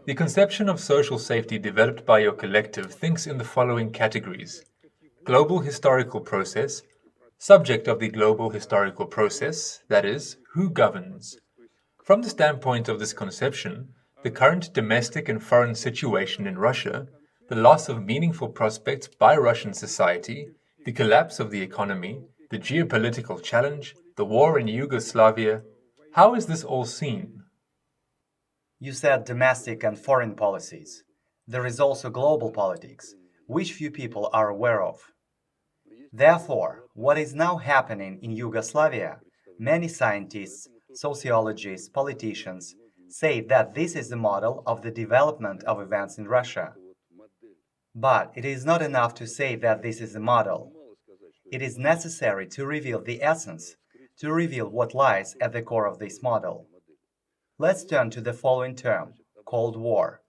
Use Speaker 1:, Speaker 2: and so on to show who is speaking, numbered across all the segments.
Speaker 1: The conception of social safety developed by your collective thinks in the following categories: global historical process, subject of the global historical process, that is, who governs. From the standpoint of this conception, the current domestic and foreign situation in Russia, the loss of meaningful prospects by Russian society, the collapse of the economy, the geopolitical challenge, the war in Yugoslavia, how is this all seen?
Speaker 2: You said domestic and foreign policies. There is also global politics, which few people are aware of. Therefore, what is now happening in Yugoslavia, many scientists, sociologists, politicians say that this is the model of the development of events in Russia. But it is not enough to say that this is the model. It is necessary to reveal the essence, to reveal what lies at the core of this model. Let's turn to the following term, Cold War.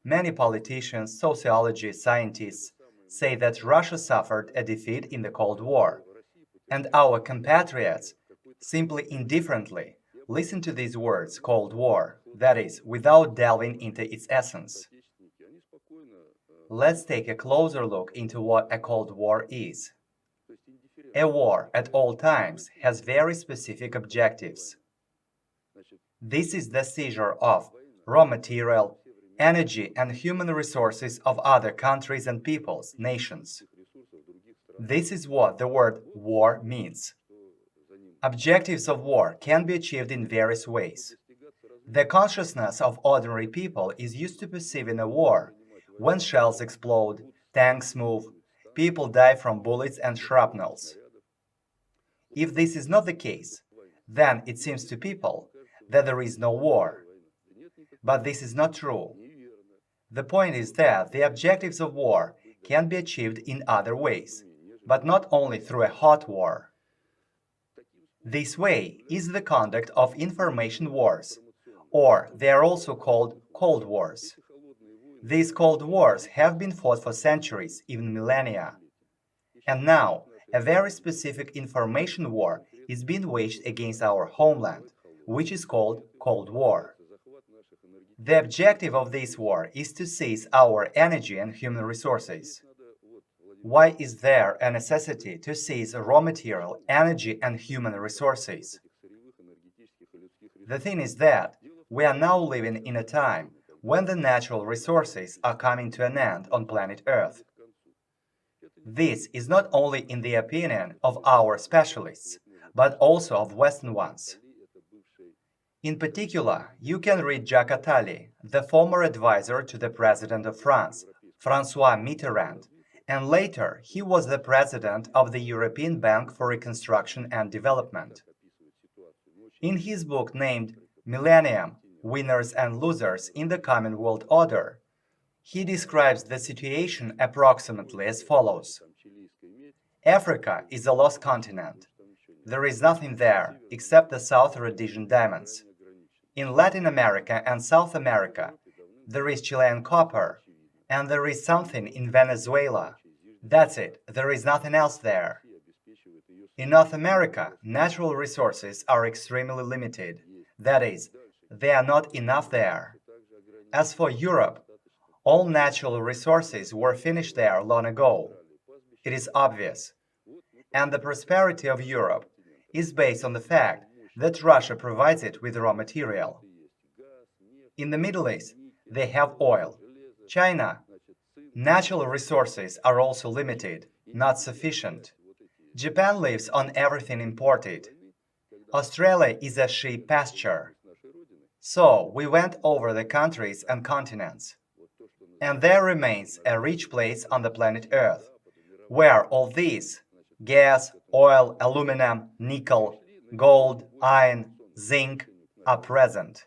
Speaker 2: Many politicians, sociologists, scientists say that Russia suffered a defeat in the Cold War, and our compatriots simply indifferently listen to these words Cold War, that is, without delving into its essence. Let's take a closer look into what a Cold War is. A war at all times has very specific objectives. This is the seizure of raw material, energy and human resources of other countries and peoples, nations. This is what the word war means. Objectives of war can be achieved in various ways. The consciousness of ordinary people is used to perceiving a war when shells explode, tanks move, people die from bullets and shrapnels. If this is not the case, then it seems to people that there is no war. But this is not true. The point is that the objectives of war can be achieved in other ways, but not only through a hot war. This way is the conduct of information wars, or they are also called Cold Wars. These Cold Wars have been fought for centuries, even millennia. And now, a very specific information war is being waged against our homeland, which is called Cold War. The objective of this war is to seize our energy and human resources. Why is there a necessity to seize raw material, energy and human resources? The thing is that we are now living in a time when the natural resources are coming to an end on planet Earth. This is not only in the opinion of our specialists, but also of Western ones. In particular, you can read Jacques Attali, the former advisor to the President of France, François Mitterrand, and later he was the president of the European Bank for Reconstruction and Development. In his book named Millennium, Winners and Losers in the Common World Order, he describes the situation approximately as follows. Africa is a lost continent. There is nothing there except the South Rhodesian diamonds. In Latin America and South America, there is Chilean copper, and there is something in Venezuela. That's it, there is nothing else there. In North America, natural resources are extremely limited. That is, they are not enough there. As for Europe, all natural resources were finished there long ago. It is obvious. And the prosperity of Europe is based on the fact that Russia provides it with raw material. In the Middle East, they have oil. China, natural resources are also limited, not sufficient. Japan lives on everything imported. Australia is a sheep pasture. So we went over the countries and continents. And there remains a rich place on the planet Earth, where all these gas, oil, aluminum, nickel, gold, iron, zinc are present.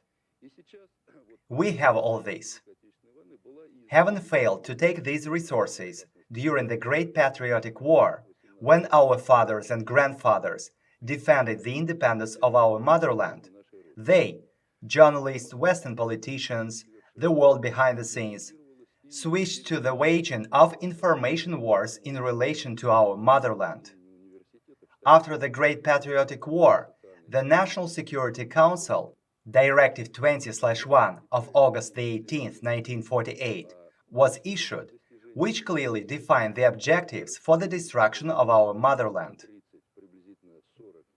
Speaker 2: We have all this. Heaven failed to take these resources during the Great Patriotic War, when our fathers and grandfathers defended the independence of our motherland. They, journalists, Western politicians, the world behind the scenes, switched to the waging of information wars in relation to our motherland. After the Great Patriotic War, the National Security Council Directive 20/1 of August 18, 1948, was issued, which clearly defined the objectives for the destruction of our motherland.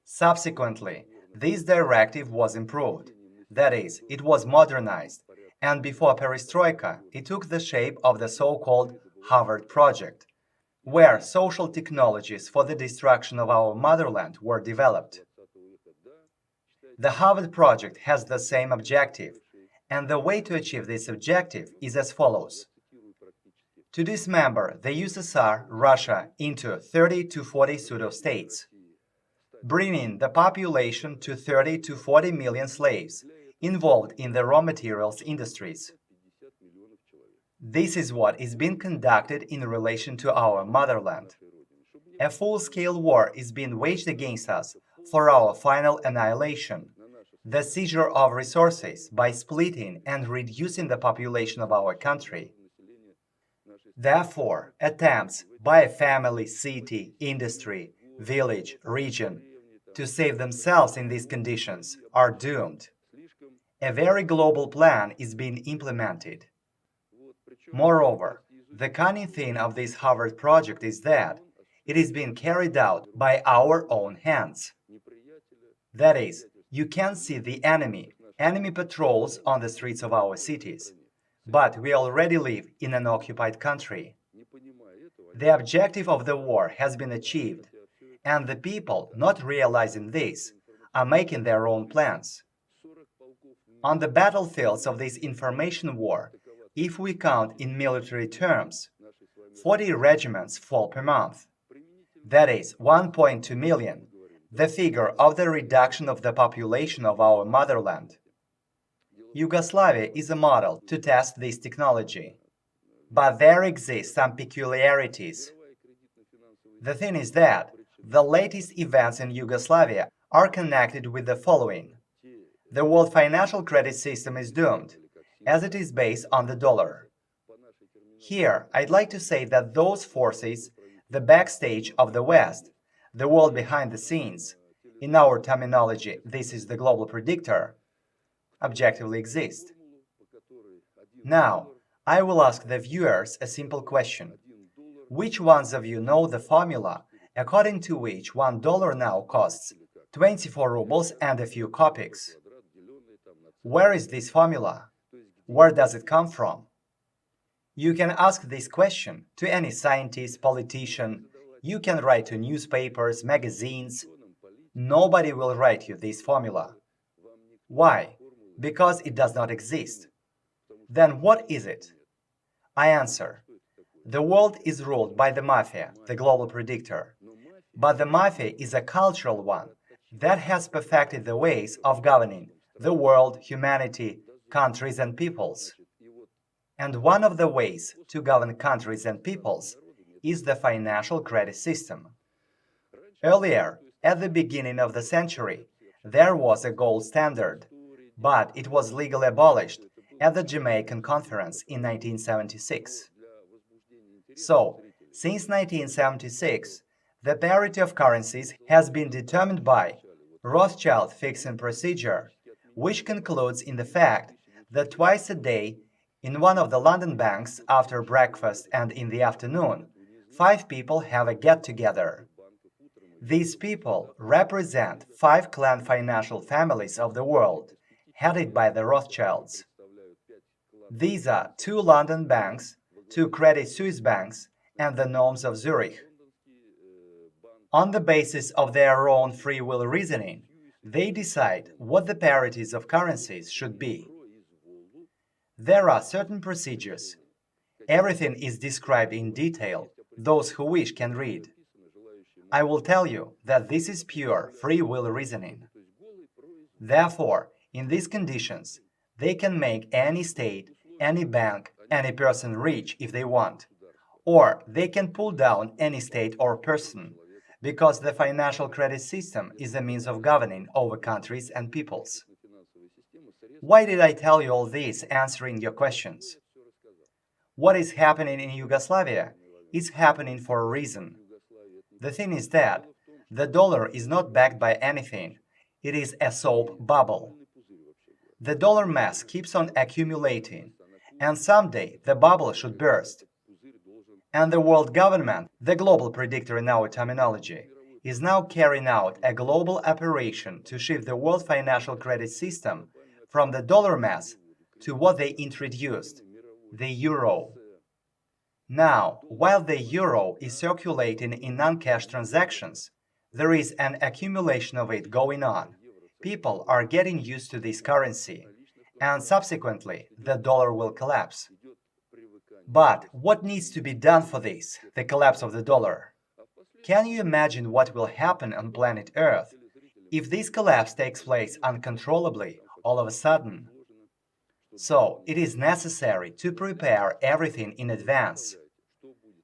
Speaker 2: Subsequently, this directive was improved. That is, it was modernized, and before perestroika, it took the shape of the so-called Harvard Project, where social technologies for the destruction of our motherland were developed. The Harvard Project has the same objective, and the way to achieve this objective is as follows. To dismember the USSR, Russia, into 30 to 40 pseudo-states, bringing the population to 30 to 40 million slaves involved in the raw materials industries. This is what is being conducted in relation to our motherland. A full-scale war is being waged against us for our final annihilation, the seizure of resources by splitting and reducing the population of our country. Therefore, attempts by a family, city, industry, village, region to save themselves in these conditions are doomed. A very global plan is being implemented. Moreover, the cunning thing of this Harvard Project is that it is being carried out by our own hands. That is, you can see the enemy patrols on the streets of our cities, but we already live in an occupied country. The objective of the war has been achieved, and the people, not realizing this, are making their own plans. On the battlefields of this information war, if we count in military terms, 40 regiments fall per month. That is 1.2 million, the figure of the reduction of the population of our motherland. Yugoslavia is a model to test this technology. But there exist some peculiarities. The thing is that the latest events in Yugoslavia are connected with the following. The world financial credit system is doomed, as it is based on the dollar. Here, I'd like to say that those forces, the backstage of the West, the world behind the scenes, in our terminology, this is the global predictor, objectively exist. Now, I will ask the viewers a simple question. Which ones of you know the formula according to which $1 now costs 24 rubles and a few kopecks? Where is this formula? Where does it come from? You can ask this question to any scientist, politician. You can write to newspapers, magazines. Nobody will write you this formula. Why? Because it does not exist. Then what is it? I answer. The world is ruled by the mafia, the global predictor. But the mafia is a cultural one that has perfected the ways of governing the world, humanity, countries and peoples. And one of the ways to govern countries and peoples is the financial credit system. Earlier, at the beginning of the century, there was a gold standard, but it was legally abolished at the Jamaican Conference in 1976. So, since 1976, the parity of currencies has been determined by Rothschild fixing procedure, which concludes in the fact that twice a day, in one of the London banks after breakfast and in the afternoon, 5 people have a get-together. These people represent 5 clan financial families of the world, headed by the Rothschilds. These are 2 London banks, 2 Credit Suisse banks, and the Nomes of Zurich. On the basis of their own free will reasoning, they decide what the parities of currencies should be. There are certain procedures. Everything is described in detail. Those who wish can read. I will tell you that this is pure free will reasoning. Therefore, in these conditions, they can make any state, any bank, any person rich if they want. Or they can pull down any state or person, because the financial credit system is a means of governing over countries and peoples. Why did I tell you all this answering your questions? What is happening in Yugoslavia is happening for a reason. The thing is that the dollar is not backed by anything. It is a soap bubble. The dollar mass keeps on accumulating, and someday the bubble should burst. And the world government, the global predictor in our terminology, is now carrying out a global operation to shift the world financial credit system from the dollar mass to what they introduced, the euro. Now, while the euro is circulating in non-cash transactions, there is an accumulation of it going on. People are getting used to this currency, and subsequently, the dollar will collapse. But what needs to be done for this, the collapse of the dollar? Can you imagine what will happen on planet Earth if this collapse takes place uncontrollably all of a sudden? So, it is necessary to prepare everything in advance.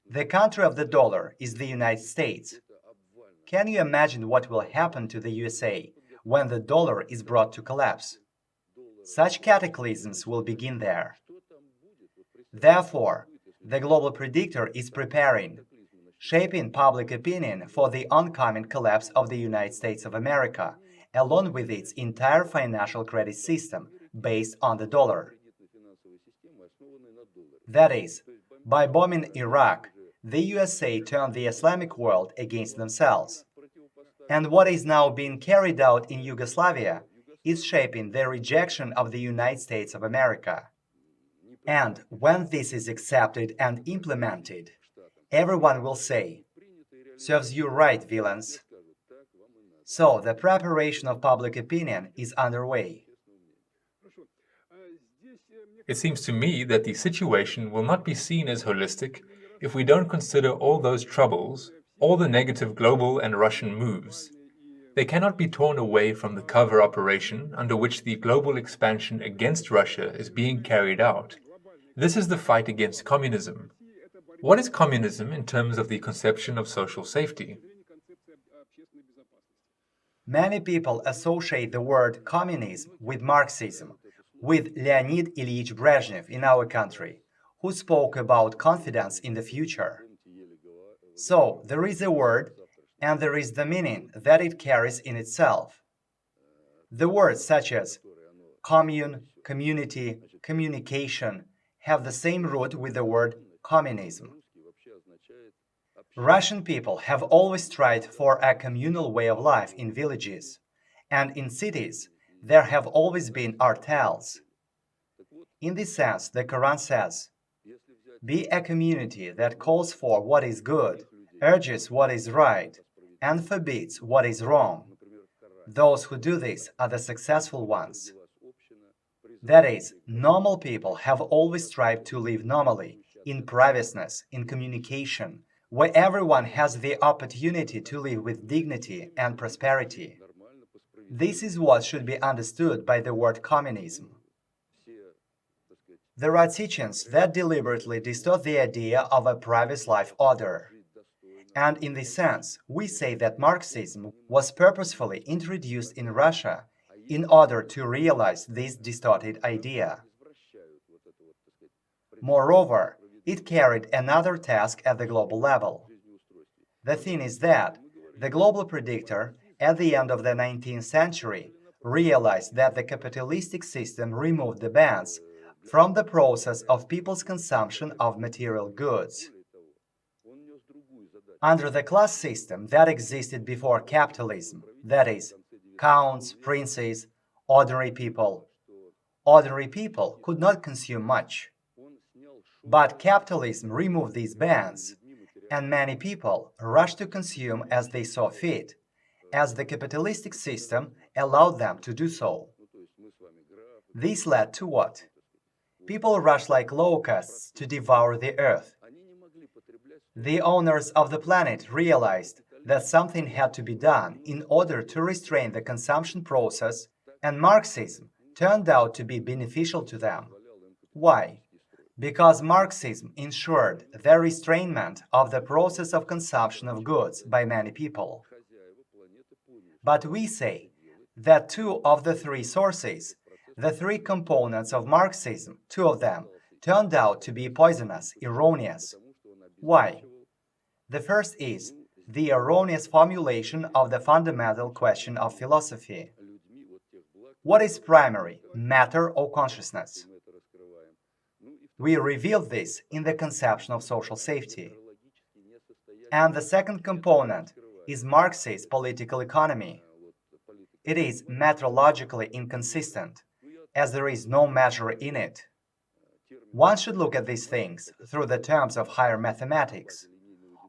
Speaker 2: The country of the dollar is the United States. Can you imagine what will happen to the USA when the dollar is brought to collapse? Such cataclysms will begin there. Therefore, the global predictor is preparing, shaping public opinion for the oncoming collapse of the United States of America, along with its entire financial credit system based on the dollar. That is, by bombing Iraq, the USA turned the Islamic world against themselves. And what is now being carried out in Yugoslavia is shaping the rejection of the United States of America. And when this is accepted and implemented, everyone will say, "Serves you right, villains." So the preparation of public opinion is underway.
Speaker 1: It seems to me that the situation will not be seen as holistic if we don't consider all those troubles, all the negative global and Russian moves. They cannot be torn away from the cover operation under which the global expansion against Russia is being carried out. This is the fight against communism. What is communism in terms of the conception of social safety?
Speaker 2: Many people associate the word communism with Marxism, with Leonid Ilyich Brezhnev in our country, who spoke about confidence in the future. So, there is a word, and there is the meaning that it carries in itself. The words such as commune, community, communication have the same root with the word communism. Russian people have always strived for a communal way of life in villages, and in cities there have always been artels. In this sense, the Quran says, "Be a community that calls for what is good, urges what is right, and forbids what is wrong. Those who do this are the successful ones." That is, normal people have always strived to live normally, in privacy, in communication, where everyone has the opportunity to live with dignity and prosperity. This is what should be understood by the word communism. There are teachings that deliberately distort the idea of a private life order. And in this sense, we say that Marxism was purposefully introduced in Russia in order to realize this distorted idea. Moreover, it carried another task at the global level. The thing is that the global predictor, at the end of the 19th century, realized that the capitalistic system removed the bans from the process of people's consumption of material goods. Under the class system that existed before capitalism, that is, counts, princes, ordinary people could not consume much. But capitalism removed these bans, and many people rushed to consume as they saw fit, as the capitalistic system allowed them to do so. This led to what? People rushed like locusts to devour the earth. The owners of the planet realized that something had to be done in order to restrain the consumption process, and Marxism turned out to be beneficial to them. Why? Because Marxism ensured the restrainment of the process of consumption of goods by many people. But we say that two of the three sources, the three components of Marxism, two of them, turned out to be poisonous, erroneous. Why? The first is the erroneous formulation of the fundamental question of philosophy. What is primary, matter or consciousness? We revealed this in the conception of social safety. And the second component is Marxist political economy. It is metrologically inconsistent, as there is no measure in it. One should look at these things through the terms of higher mathematics,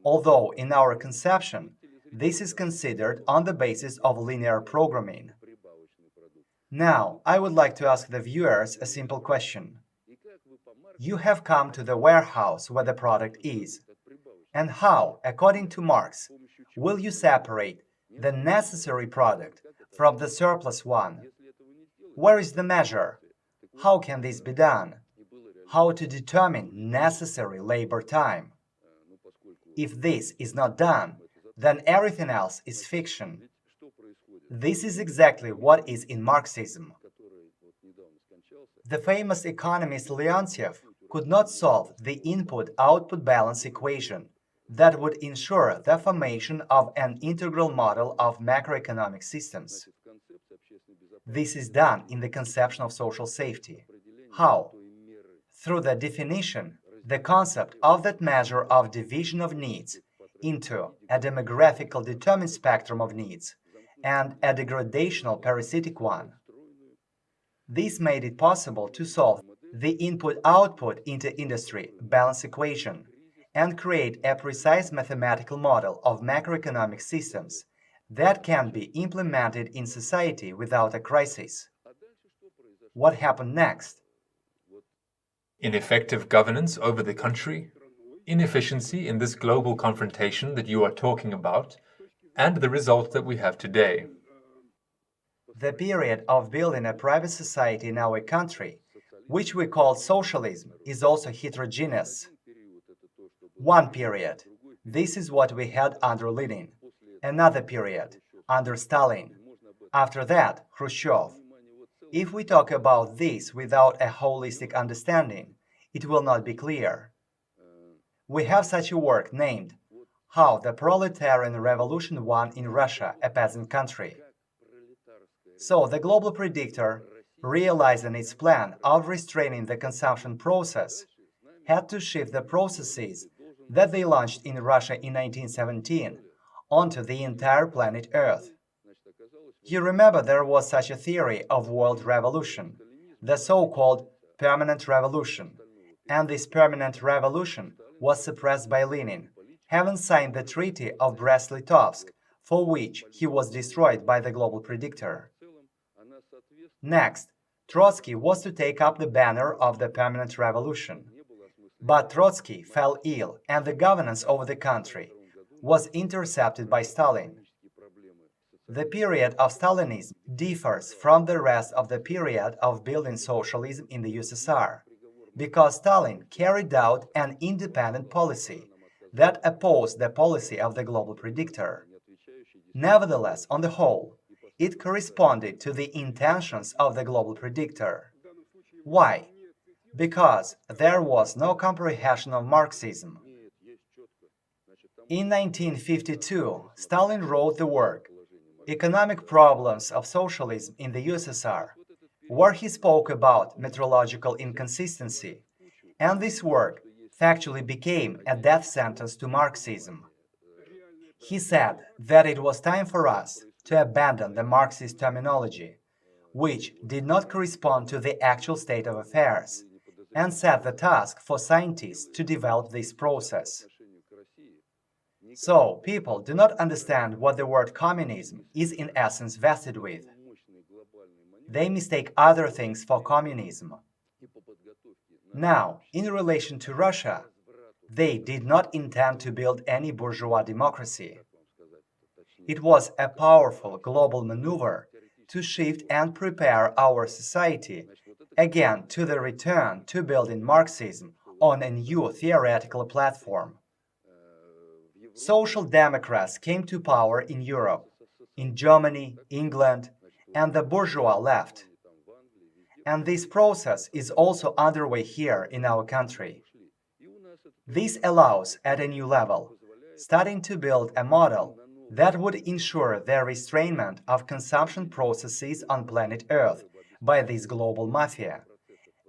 Speaker 2: although in our conception, this is considered on the basis of linear programming. Now, I would like to ask the viewers a simple question. You have come to the warehouse where the product is. And how, according to Marx, will you separate the necessary product from the surplus one? Where is the measure? How can this be done? How to determine necessary labor time? If this is not done, then everything else is fiction. This is exactly what is in Marxism. The famous economist Leontiev could not solve the input-output balance equation that would ensure the formation of an integral model of macroeconomic systems. This is done in the conception of social safety. How? Through the definition, the concept of that measure of division of needs into a demographical determined spectrum of needs and a degradational parasitic one. This made it possible to solve the input-output into industry balance equation and create a precise mathematical model of macroeconomic systems that can be implemented in society without a crisis. What happened next?
Speaker 1: Ineffective governance over the country, inefficiency in this global confrontation that you are talking about, and the result that we have today.
Speaker 2: The period of building a private society in our country, which we call socialism, is also heterogeneous. One period, this is what we had under Lenin. Another period, under Stalin. After that, Khrushchev. If we talk about this without a holistic understanding, it will not be clear. We have such a work named How the Proletarian Revolution Won in Russia, a Peasant Country. So the global predictor, realizing its plan of restraining the consumption process, had to shift the processes that they launched in Russia in 1917 onto the entire planet Earth. You remember there was such a theory of world revolution, the so-called permanent revolution, and this permanent revolution was suppressed by Lenin, having signed the Treaty of Brest-Litovsk, for which he was destroyed by the global predictor. Next, Trotsky was to take up the banner of the permanent revolution. But Trotsky fell ill and the governance over the country was intercepted by Stalin. The period of Stalinism differs from the rest of the period of building socialism in the USSR, because Stalin carried out an independent policy that opposed the policy of the global predictor. Nevertheless, on the whole, it corresponded to the intentions of the global predictor. Why? Because there was no comprehension of Marxism. In 1952, Stalin wrote the work Economic Problems of Socialism in the USSR, where he spoke about metrological inconsistency, and this work factually became a death sentence to Marxism. He said that it was time for us to abandon the Marxist terminology, which did not correspond to the actual state of affairs, and set the task for scientists to develop this process. So, people do not understand what the word communism is in essence vested with. They mistake other things for communism. Now, in relation to Russia, they did not intend to build any bourgeois democracy. It was a powerful global maneuver to shift and prepare our society again to the return to building Marxism on a new theoretical platform. Social democrats came to power in Europe, in Germany, England, and the bourgeois left. And this process is also underway here in our country. This allows, at a new level, starting to build a model that would ensure the restrainment of consumption processes on planet Earth by this global mafia.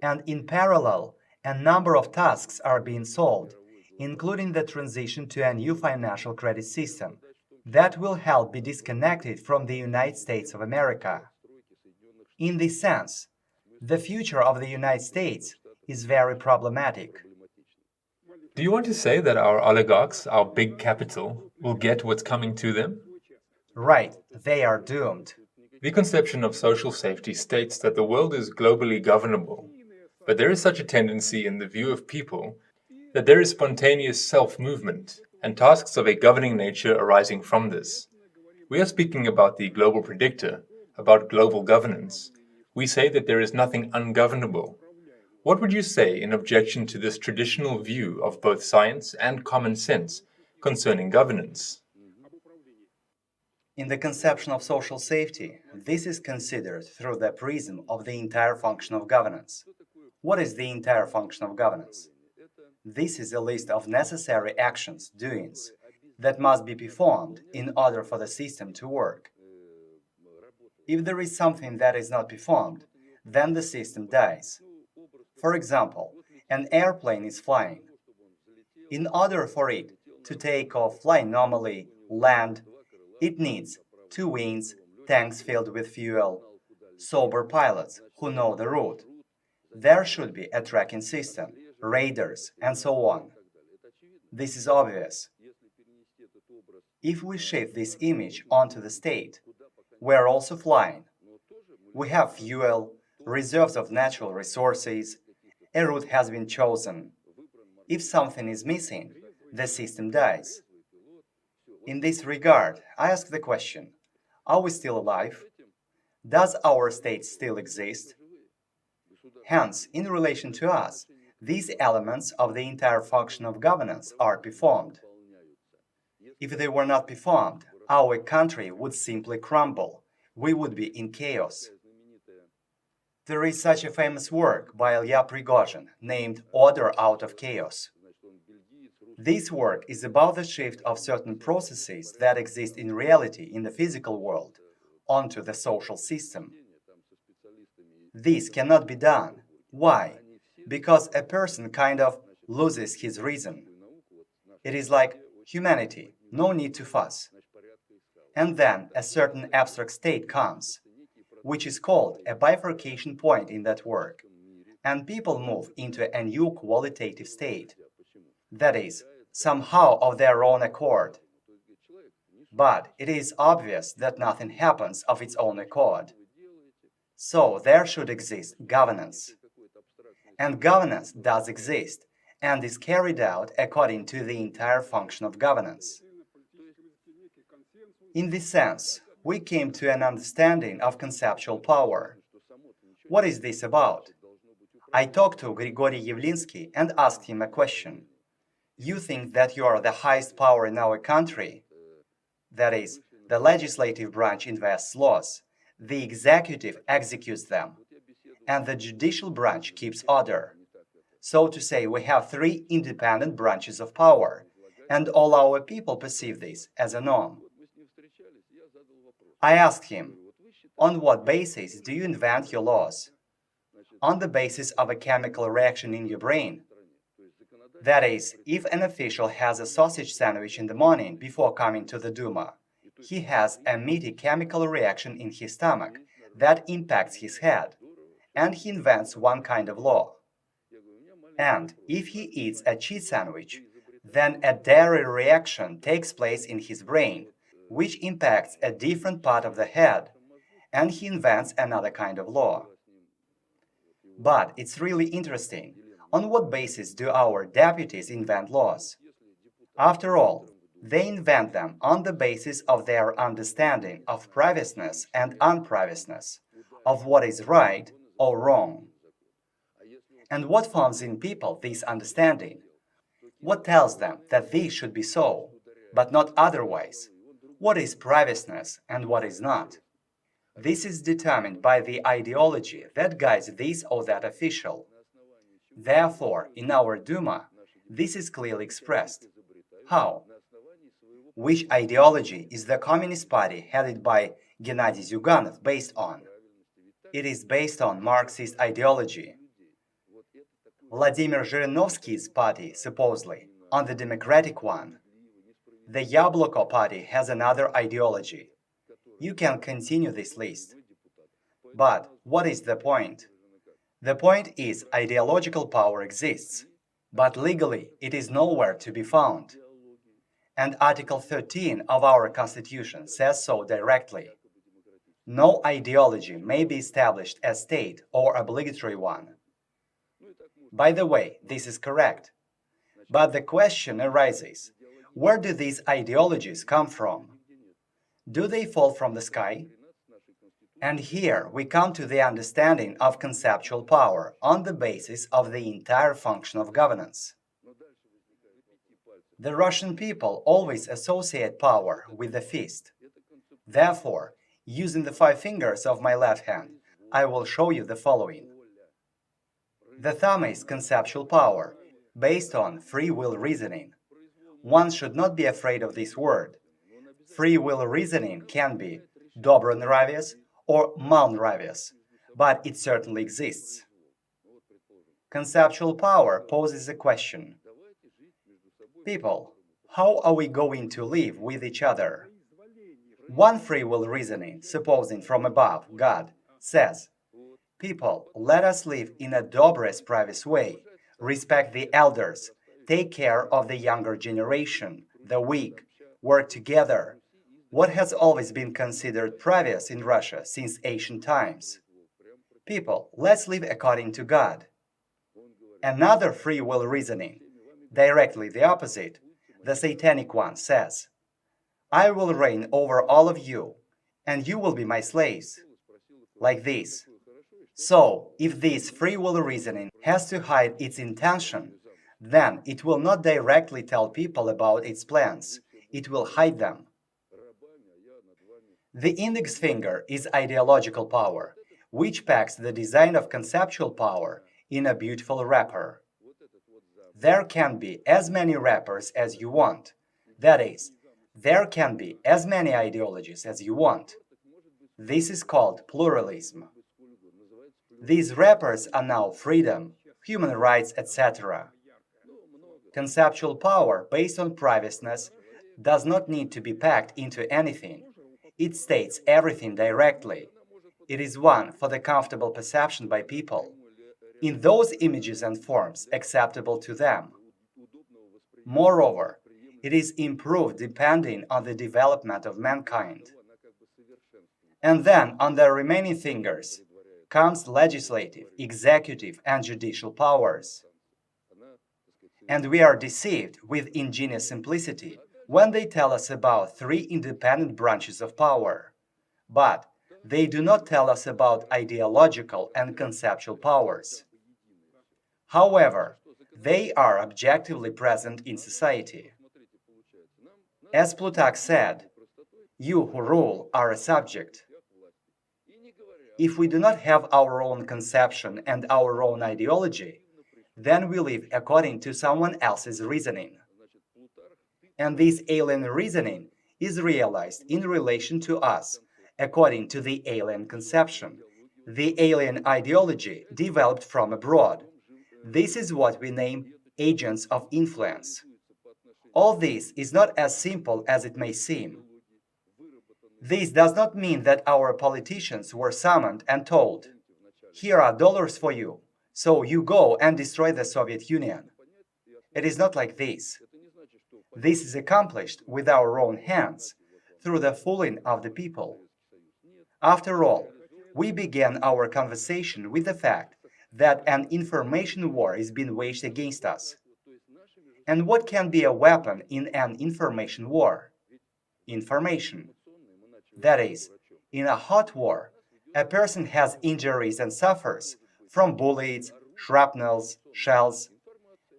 Speaker 2: And in parallel, a number of tasks are being solved, including the transition to a new financial credit system that will help be disconnected from the United States of America. In this sense, the future of the United States is very problematic.
Speaker 1: Do you want to say that our oligarchs, our big capital, will get what's coming to them?
Speaker 2: Right, they are doomed.
Speaker 1: The conception of social safety states that the world is globally governable, but there is such a tendency in the view of people that there is spontaneous self-movement and tasks of a governing nature arising from this. We are speaking about the global predictor, about global governance. We say that there is nothing ungovernable. What would you say in objection to this traditional view of both science and common sense concerning governance?
Speaker 2: In the conception of social safety, this is considered through the prism of the entire function of governance. What is the entire function of governance? This is a list of necessary actions, doings, that must be performed in order for the system to work. If there is something that is not performed, then the system dies. For example, an airplane is flying. In order for it to take off, fly normally, land, it needs 2 wings, tanks filled with fuel, sober pilots who know the route. There should be a tracking system, radars, and so on. This is obvious. If we shift this image onto the state, we are also flying. We have fuel, reserves of natural resources, a route has been chosen. If something is missing, the system dies. In this regard, I ask the question, are we still alive? Does our state still exist? Hence, in relation to us, these elements of the entire function of governance are performed. If they were not performed, our country would simply crumble. We would be in chaos. There is such a famous work by Ilya Prigozhin named Order Out of Chaos. This work is about the shift of certain processes that exist in reality in the physical world onto the social system. This cannot be done. Why? Because a person kind of loses his reason. It is like humanity, no need to fuss. And then a certain abstract state comes, which is called a bifurcation point in that work, and people move into a new qualitative state. That is, somehow of their own accord. But it is obvious that nothing happens of its own accord. So there should exist governance. And governance does exist, and is carried out according to the entire function of governance. In this sense, we came to an understanding of conceptual power. What is this about? I talked to Grigory Yavlinsky and asked him a question. You think that you are the highest power in our country? That is, the legislative branch invests laws, the executive executes them, and the judicial branch keeps order. So to say, we have 3 independent branches of power, and all our people perceive this as a norm. I asked him, on what basis do you invent your laws? On the basis of a chemical reaction in your brain. That is, if an official has a sausage sandwich in the morning before coming to the Duma, he has a meaty chemical reaction in his stomach that impacts his head, and he invents one kind of law. And if he eats a cheese sandwich, then a dairy reaction takes place in his brain, which impacts a different part of the head, and he invents another kind of law. But it's really interesting. On what basis do our deputies invent laws? After all, they invent them on the basis of their understanding of priviousness and unpriviousness, of what is right or wrong. And what forms in people this understanding? What tells them that this should be so, but not otherwise? What is priviousness and what is not? This is determined by the ideology that guides this or that official. Therefore, in our Duma, this is clearly expressed. How? Which ideology is the Communist Party headed by Gennady Zyuganov based on? It is based on Marxist ideology. Vladimir Zhirinovsky's party, supposedly, on the democratic one. The Yabloko party has another ideology. You can continue this list. But what is the point? The point is ideological power exists, but legally it is nowhere to be found. And Article 13 of our Constitution says so directly. No ideology may be established as state or obligatory one. By the way, this is correct. But the question arises, where do these ideologies come from? Do they fall from the sky? And here we come to the understanding of conceptual power on the basis of the entire function of governance. The Russian people always associate power with the fist. Therefore, using the 5 fingers of my left hand, I will show you the following. The thumb is conceptual power, based on free will reasoning. One should not be afraid of this word. Free will reasoning can be dobro-nravious or mal-nravious, but it certainly exists. Conceptual power poses a question. People, how are we going to live with each other? One free will reasoning, supposing from above, God, says, people, let us live in a dobrest Pravious way, respect the elders, take care of the younger generation, the weak, work together. What has always been considered Pravious in Russia since ancient times? People, let's live according to God. Another free will reasoning, directly the opposite, the satanic one, says, I will reign over all of you, and you will be my slaves. Like this. So, if this free will reasoning has to hide its intention, then it will not directly tell people about its plans, it will hide them. The index finger is ideological power, which packs the design of conceptual power in a beautiful wrapper. There can be as many wrappers as you want. That is, there can be as many ideologies as you want. This is called pluralism. These wrappers are now freedom, human rights, etc. Conceptual power based on Praviousness does not need to be packed into anything. It states everything directly. It is one for the comfortable perception by people, in those images and forms acceptable to them. Moreover, it is improved depending on the development of mankind. And then, on the remaining fingers, comes legislative, executive, and judicial powers. And we are deceived with ingenious simplicity when they tell us about 3 independent branches of power. But they do not tell us about ideological and conceptual powers. However, they are objectively present in society. As Plutarch said, you who rule are a subject. If we do not have our own conception and our own ideology, then we live according to someone else's reasoning. And this alien reasoning is realized in relation to us, according to the alien conception, the alien ideology developed from abroad. This is what we name agents of influence. All this is not as simple as it may seem. This does not mean that our politicians were summoned and told, here are dollars for you, so you go and destroy the Soviet Union. It is not like this. This is accomplished with our own hands, through the fooling of the people. After all, we began our conversation with the fact that an information war is being waged against us. And what can be a weapon in an information war? Information. That is, in a hot war, a person has injuries and suffers from bullets, shrapnels, shells.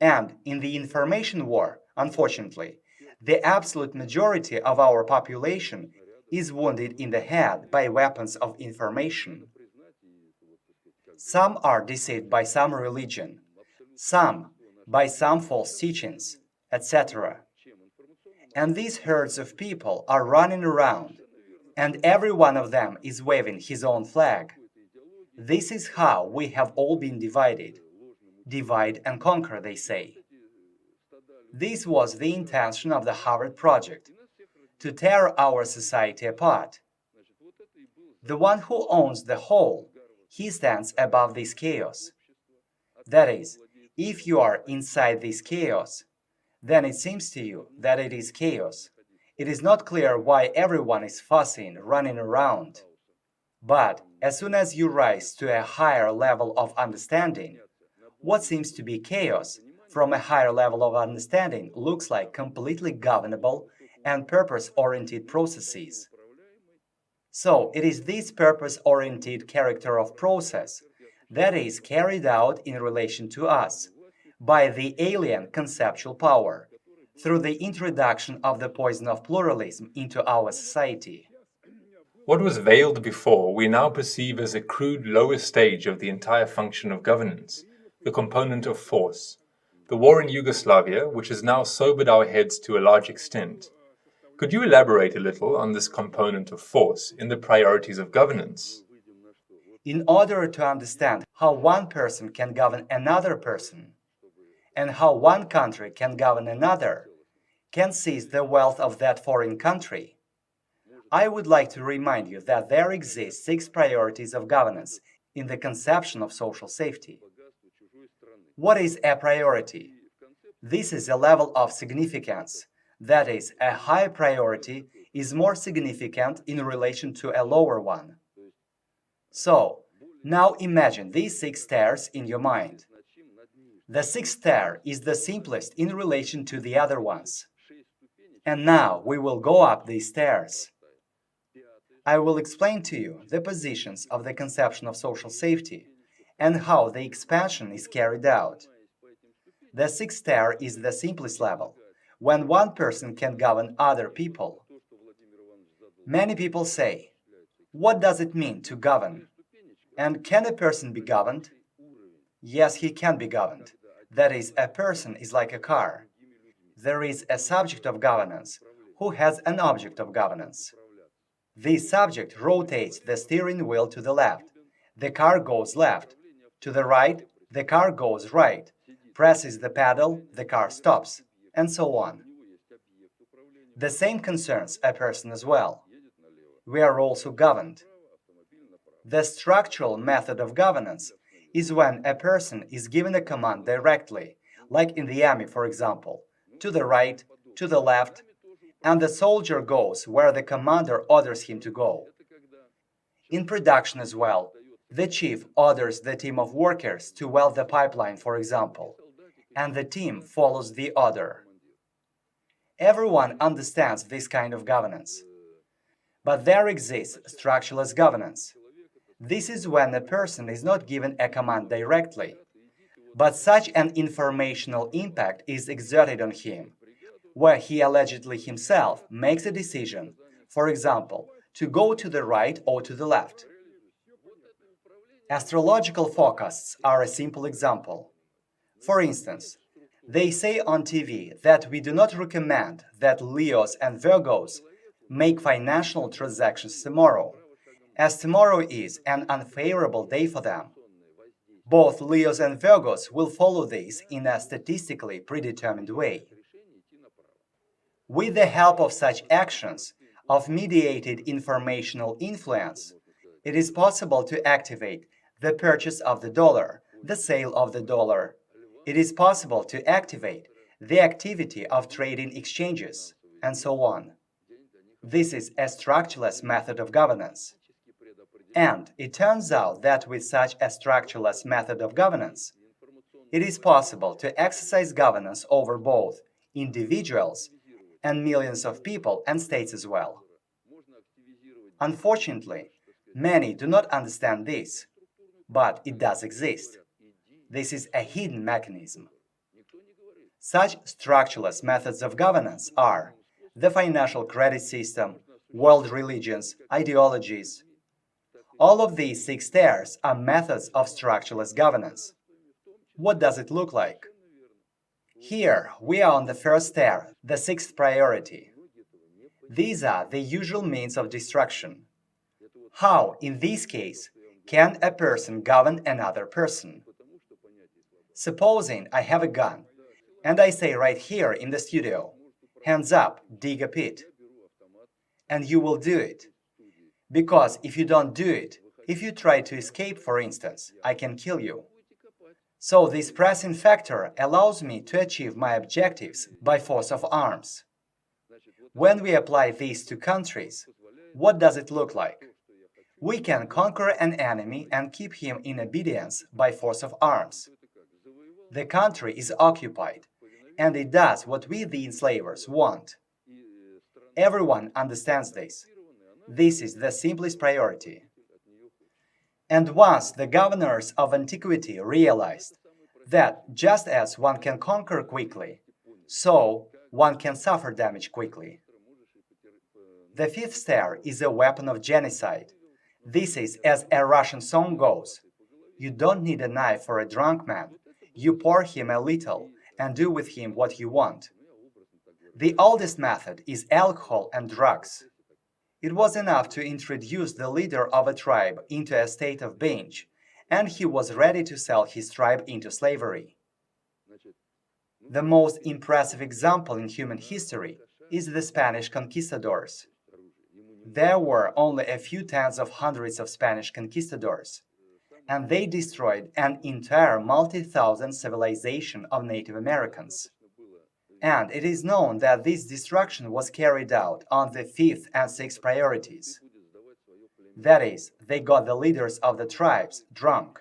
Speaker 2: And in the information war, unfortunately, the absolute majority of our population is wounded in the head by weapons of information. Some are deceived by some religion, some by some false teachings, etc. And these herds of people are running around, and every one of them is waving his own flag. This is how we have all been divided. Divide and conquer, they say. This was the intention of the Harvard Project, to tear our society apart. The one who owns the whole, he stands above this chaos. That is, if you are inside this chaos, then it seems to you that it is chaos. It is not clear why everyone is fussing, running around. But as soon as you rise to a higher level of understanding, what seems to be chaos from a higher level of understanding looks like completely governable and purpose-oriented processes. So it is this purpose-oriented character of process that is carried out in relation to us by the alien conceptual power through the introduction of the poison of pluralism into our society.
Speaker 1: What was veiled before, we now perceive as a crude lower stage of the entire function of governance, the component of force. The war in Yugoslavia, which has now sobered our heads to a large extent. Could you elaborate a little on this component of force in the priorities of governance?
Speaker 2: In order to understand how one person can govern another person, and how one country can govern another, can seize the wealth of that foreign country, I would like to remind you that there exist 6 priorities of governance in the conception of social safety. What is a priority? This is a level of significance. That is, a high priority is more significant in relation to a lower one. So, now imagine these 6 stairs in your mind. The 6th stair is the simplest in relation to the other ones. And now we will go up these stairs. I will explain to you the positions of the conception of social safety and how the expansion is carried out. The 6th stair is the simplest level, when one person can govern other people. Many people say, what does it mean to govern? And can a person be governed? Yes, he can be governed. That is, a person is like a car. There is a subject of governance who has an object of governance. This subject rotates the steering wheel to the left. The car goes left. To the right, the car goes right. Presses the pedal, the car stops, and so on. The same concerns a person as well. We are also governed. The structural method of governance is when a person is given a command directly, like in the army, for example, to the right, to the left, and the soldier goes where the commander orders him to go. In production as well, the chief orders the team of workers to weld the pipeline, for example, and the team follows the order. Everyone understands this kind of governance. But there exists structureless governance. This is when a person is not given a command directly, but such an informational impact is exerted on him, where he allegedly himself makes a decision, for example, to go to the right or to the left. Astrological forecasts are a simple example. For instance, they say on TV that we do not recommend that Leos and Virgos make financial transactions tomorrow, as tomorrow is an unfavorable day for them. Both Leos and Virgos will follow this in a statistically predetermined way. With the help of such actions, of mediated informational influence, it is possible to activate the purchase of the dollar, the sale of the dollar. It is possible to activate the activity of trading exchanges, and so on. This is a structureless method of governance. And it turns out that with such a structureless method of governance, it is possible to exercise governance over both individuals and millions of people and states as well. Unfortunately, many do not understand this, but it does exist. This is a hidden mechanism. Such structureless methods of governance are the financial credit system, world religions, ideologies. All of these 6 stairs are methods of structureless governance. What does it look like? Here we are on the first stair, the 6th priority. These are the usual means of destruction. How, in this case, Can a person govern another person? Supposing I have a gun, and I say right here in the studio, hands up, dig a pit. And you will do it. Because if you don't do it, if you try to escape, for instance, I can kill you. So this pressing factor allows me to achieve my objectives by force of arms. When we apply this to countries, what does it look like? We can conquer an enemy and keep him in obedience by force of arms. The country is occupied, and it does what we, the enslavers, want. Everyone understands this. This is the simplest priority. And once the governors of antiquity realized that just as one can conquer quickly, so one can suffer damage quickly. The fifth stair is a weapon of genocide. This is as a Russian song goes. You don't need a knife for a drunk man. You pour him a little and do with him what you want. The oldest method is alcohol and drugs. It was enough to introduce the leader of a tribe into a state of binge, and he was ready to sell his tribe into slavery. The most impressive example in human history is the Spanish conquistadors. There were only a few tens of hundreds of Spanish conquistadors, and they destroyed an entire multi-thousand civilization of Native Americans. And it is known that this destruction was carried out on the fifth and sixth priorities. That is, they got the leaders of the tribes drunk,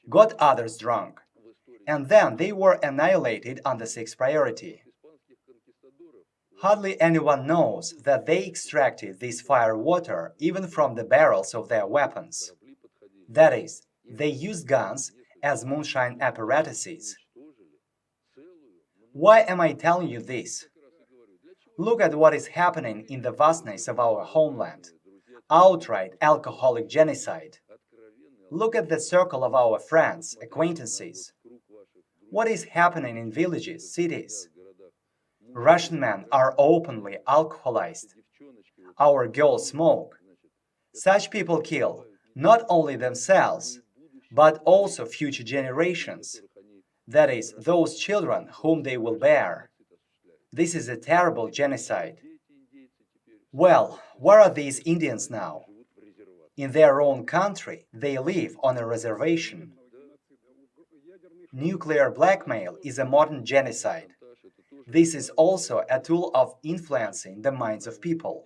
Speaker 2: got others drunk, and then they were annihilated on the sixth priority. Hardly anyone knows that they extracted this fire water even from the barrels of their weapons. That is, they used guns as moonshine apparatuses. Why am I telling you this? Look at what is happening in the vastness of our homeland. Outright alcoholic genocide. Look at the circle of our friends, acquaintances. What is happening in villages, cities? Russian men are openly alcoholized. Our girls smoke. Such people kill not only themselves, but also future generations. That is, those children whom they will bear. This is a terrible genocide. Well, where are these Indians now? In their own country, they live on a reservation. Nuclear blackmail is a modern genocide. This is also a tool of influencing the minds of people.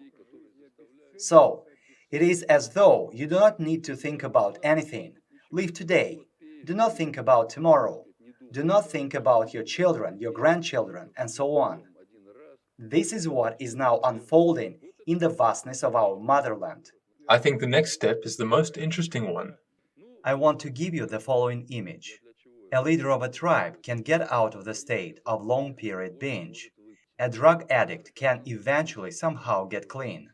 Speaker 2: So, it is as though you do not need to think about anything. Live today. Do not think about tomorrow. Do not think about your children, your grandchildren, and so on. This is what is now unfolding in the vastness of our motherland.
Speaker 1: I think the next step is the most interesting one.
Speaker 2: I want to give you the following image. A leader of a tribe can get out of the state of long-period binge. A drug addict can eventually somehow get clean.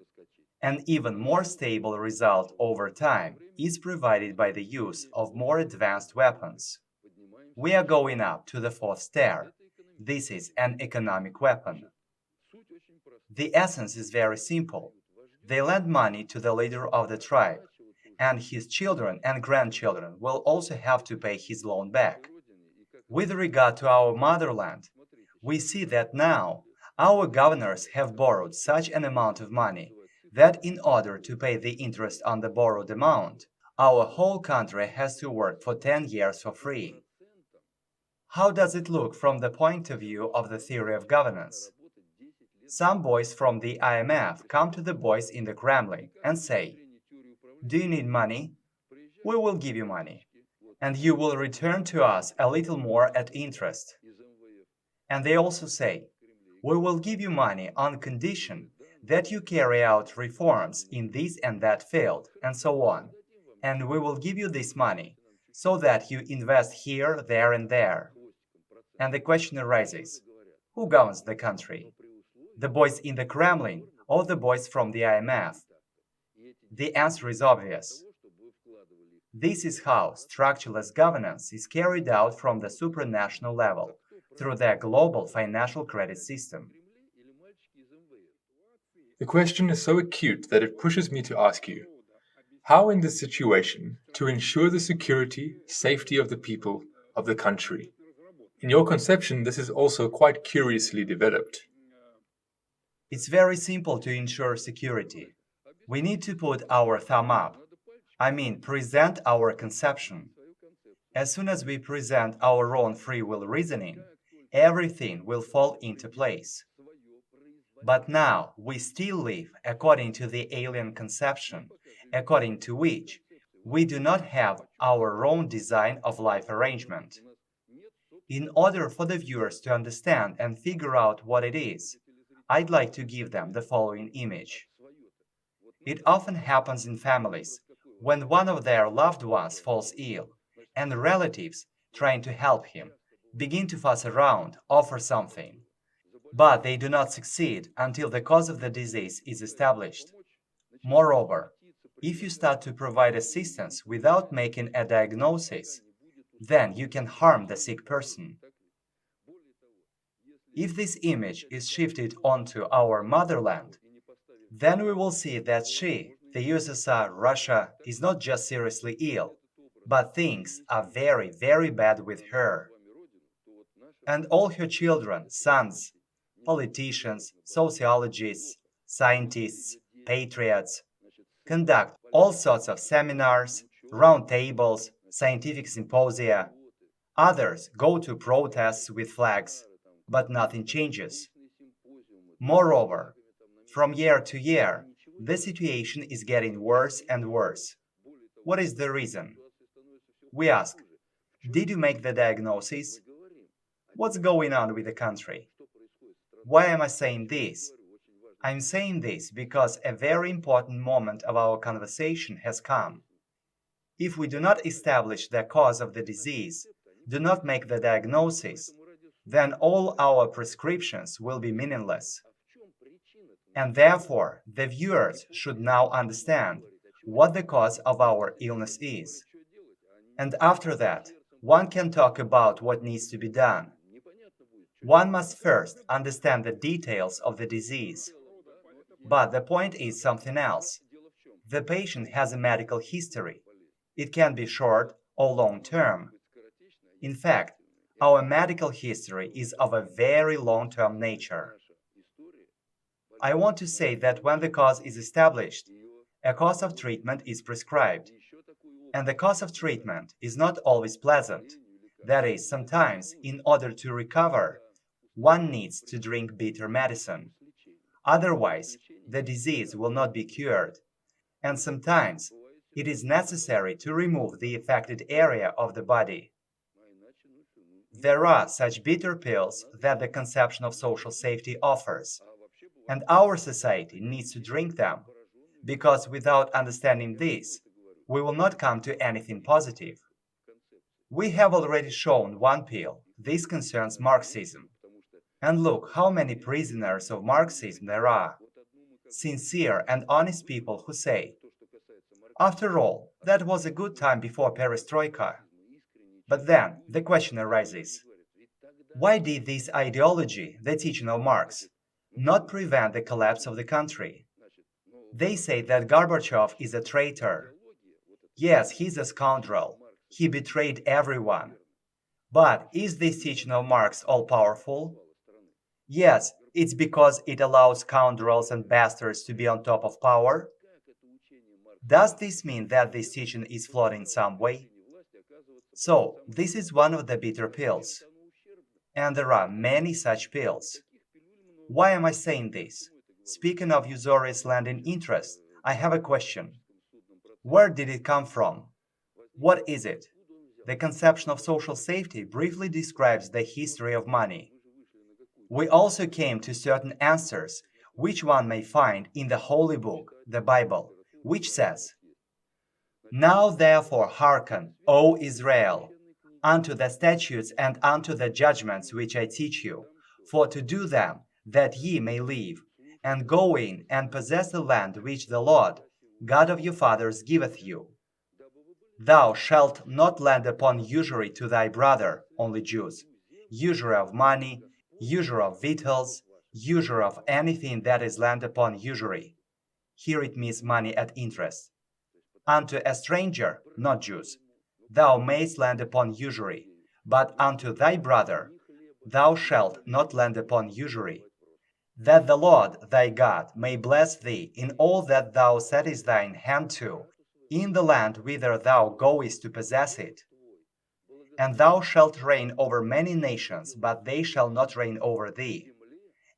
Speaker 2: An even more stable result over time is provided by the use of more advanced weapons. We are going up to the fourth stair. This is an economic weapon. The essence is very simple. They lend money to the leader of the tribe, and his children and grandchildren will also have to pay his loan back. With regard to our motherland, we see that now our governors have borrowed such an amount of money that in order to pay the interest on the borrowed amount, our whole country has to work for 10 years for free. How does it look from the point of view of the theory of governance? Some boys from the IMF come to the boys in the Kremlin and say, "Do you need money? We will give you money, and you will return to us a little more at interest." And they also say, "We will give you money on condition that you carry out reforms in this and that field, and so on. And we will give you this money so that you invest here, there, and there." And the question arises, who governs the country? The boys in the Kremlin or the boys from the IMF? The answer is obvious. This is how structureless governance is carried out from the supranational level, through their global financial credit system.
Speaker 1: The question is so acute that it pushes me to ask you, How in this situation to ensure the security, safety of the people of the country? In your conception, this is also quite curiously developed.
Speaker 2: It's very simple to ensure security. We need to put our thumb up. I mean, present our conception. As soon as we present our own free will reasoning, everything will fall into place. But now we still live according to the alien conception, according to which we do not have our own design of life arrangement. In order for the viewers to understand and figure out what it is, I'd like to give them the following image. It often happens in families when one of their loved ones falls ill, and relatives, trying to help him, begin to fuss around, offer something. But they do not succeed until the cause of the disease is established. Moreover, if you start to provide assistance without making a diagnosis, then you can harm the sick person. If this image is shifted onto our motherland, then we will see that she, the USSR, Russia, is not just seriously ill, but things are very, very bad with her. And all her children, sons, politicians, sociologists, scientists, patriots, conduct all sorts of seminars, round tables, scientific symposia. Others go to protests with flags, but nothing changes. Moreover, from year to year, the situation is getting worse and worse. What is the reason? We ask, did you make the diagnosis? What's going on with the country? Why am I saying this? I'm saying this because a very important moment of our conversation has come. If we do not establish the cause of the disease, do not make the diagnosis, then all our prescriptions will be meaningless. And therefore, the viewers should now understand what the cause of our illness is. And after that, one can talk about what needs to be done. One must first understand the details of the disease. But the point is something else. The patient has a medical history. It can be short or long term. In fact, our medical history is of a very long-term nature. I want to say that when the cause is established, a course of treatment is prescribed. And the course of treatment is not always pleasant. That is, sometimes, in order to recover, one needs to drink bitter medicine. Otherwise, the disease will not be cured. And sometimes, it is necessary to remove the affected area of the body. There are such bitter pills that the conception of social safety offers, and our society needs to drink them, because without understanding this, we will not come to anything positive. We have already shown one pill. This concerns Marxism. And look how many prisoners of Marxism there are. Sincere and honest people who say, after all, that was a good time before perestroika. But then the question arises, why did this ideology, the teaching of Marx, not prevent the collapse of the country? They say that Gorbachev is a traitor. Yes, he's a scoundrel. He betrayed everyone. But is this teaching of Marx all-powerful? Yes, it's because it allows scoundrels and bastards to be on top of power. Does this mean that this teaching is flawed in some way? So, this is one of the bitter pills. And there are many such pills. Why am I saying this? Speaking of usurious landing interest, I have a question. Where did it come from? What is it? The conception of social safety briefly describes the history of money. We also came to certain answers, which one may find in the Holy Book, the Bible, which says, Now therefore hearken, O Israel, unto the statutes and unto the judgments which I teach you, for to do them, that ye may live, and go in and possess the land which the Lord, God of your fathers, giveth you. Thou shalt not lend upon usury to thy brother, only Jews, usury of money, usury of victuals, usury of anything that is lent upon usury. Here it means money at interest. Unto a stranger, not Jews, thou mayst lend upon usury, but unto thy brother thou shalt not lend upon usury, that the Lord thy God may bless thee in all that thou settest thine hand to, in the land whither thou goest to possess it. And thou shalt reign over many nations, but they shall not reign over thee.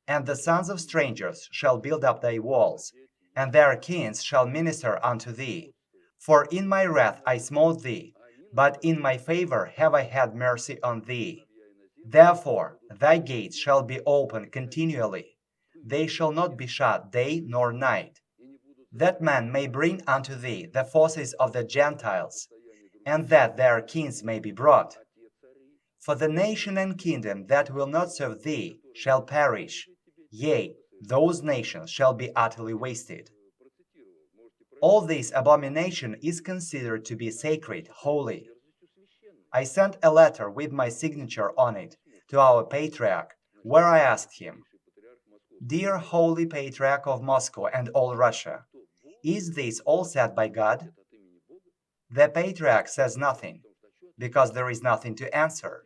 Speaker 2: And the sons of strangers shall build up thy walls, and their kings shall minister unto thee. For in my wrath I smote thee, but in my favor have I had mercy on thee. Therefore thy gates shall be open continually, they shall not be shut day nor night, that men may bring unto thee the forces of the Gentiles, and that their kings may be brought. For the nation and kingdom that will not serve thee shall perish, yea, those nations shall be utterly wasted. All this abomination is considered to be sacred, holy. I sent a letter with my signature on it to our Patriarch, where I asked him, Dear Holy Patriarch of Moscow and all Russia, is this all said by God? The Patriarch says nothing, because there is nothing to answer.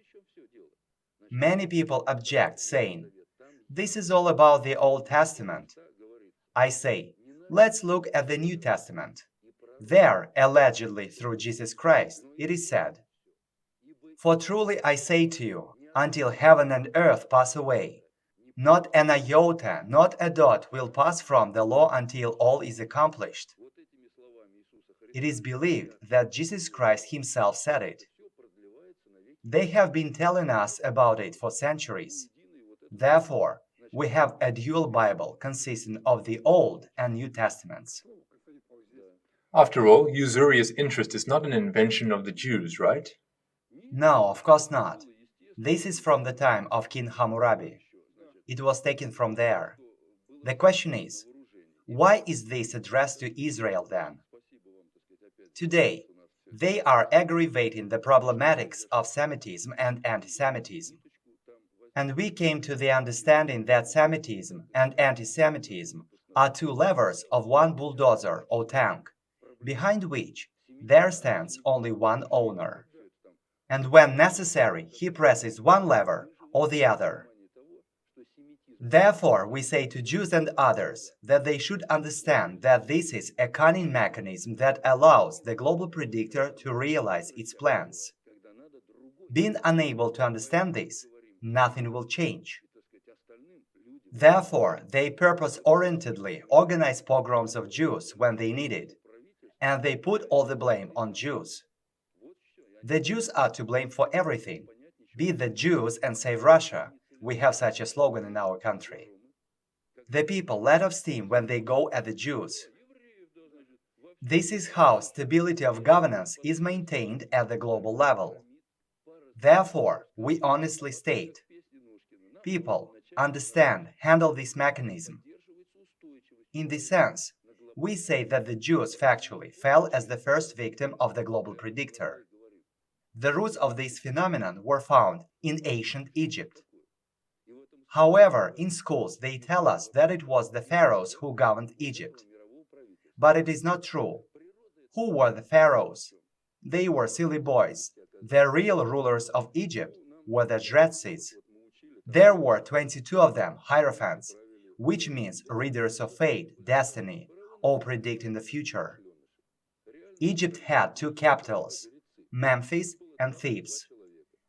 Speaker 2: Many people object, saying, this is all about the Old Testament. I say, let's look at the New Testament. There, allegedly through Jesus Christ, it is said, For truly I say to you, until heaven and earth pass away, not an iota, not a dot will pass from the law until all is accomplished. It is believed that Jesus Christ himself said it. They have been telling us about it for centuries. Therefore, we have a dual Bible consisting of the Old and New Testaments.
Speaker 1: After all, usurious interest is not an invention of the Jews, right?
Speaker 2: No, of course not. This is from the time of King Hammurabi. It was taken from there. The question is, why is this addressed to Israel then? Today, they are aggravating the problematics of Semitism and anti-Semitism. And we came to the understanding that Semitism and anti-Semitism are two levers of one bulldozer or tank, behind which there stands only one owner. And when necessary, he presses one lever or the other. Therefore, we say to Jews and others that they should understand that this is a cunning mechanism that allows the global predictor to realize its plans. Being unable to understand this, nothing will change. Therefore, they purpose-orientedly organize pogroms of Jews when they need it, and they put all the blame on Jews. The Jews are to blame for everything. Be the Jews and save Russia. We have such a slogan in our country. The people let off steam when they go at the Jews. This is how stability of governance is maintained at the global level. Therefore, we honestly state, people, understand, handle this mechanism. In this sense, we say that the Jews factually fell as the first victim of the global predictor. The roots of this phenomenon were found in ancient Egypt. However, in schools they tell us that it was the pharaohs who governed Egypt. But it is not true. Who were the pharaohs? They were silly boys. The real rulers of Egypt were the Jretzes. There were 22 of them, hierophants, which means readers of fate, destiny, or predicting the future. Egypt had two capitals, Memphis and Thebes.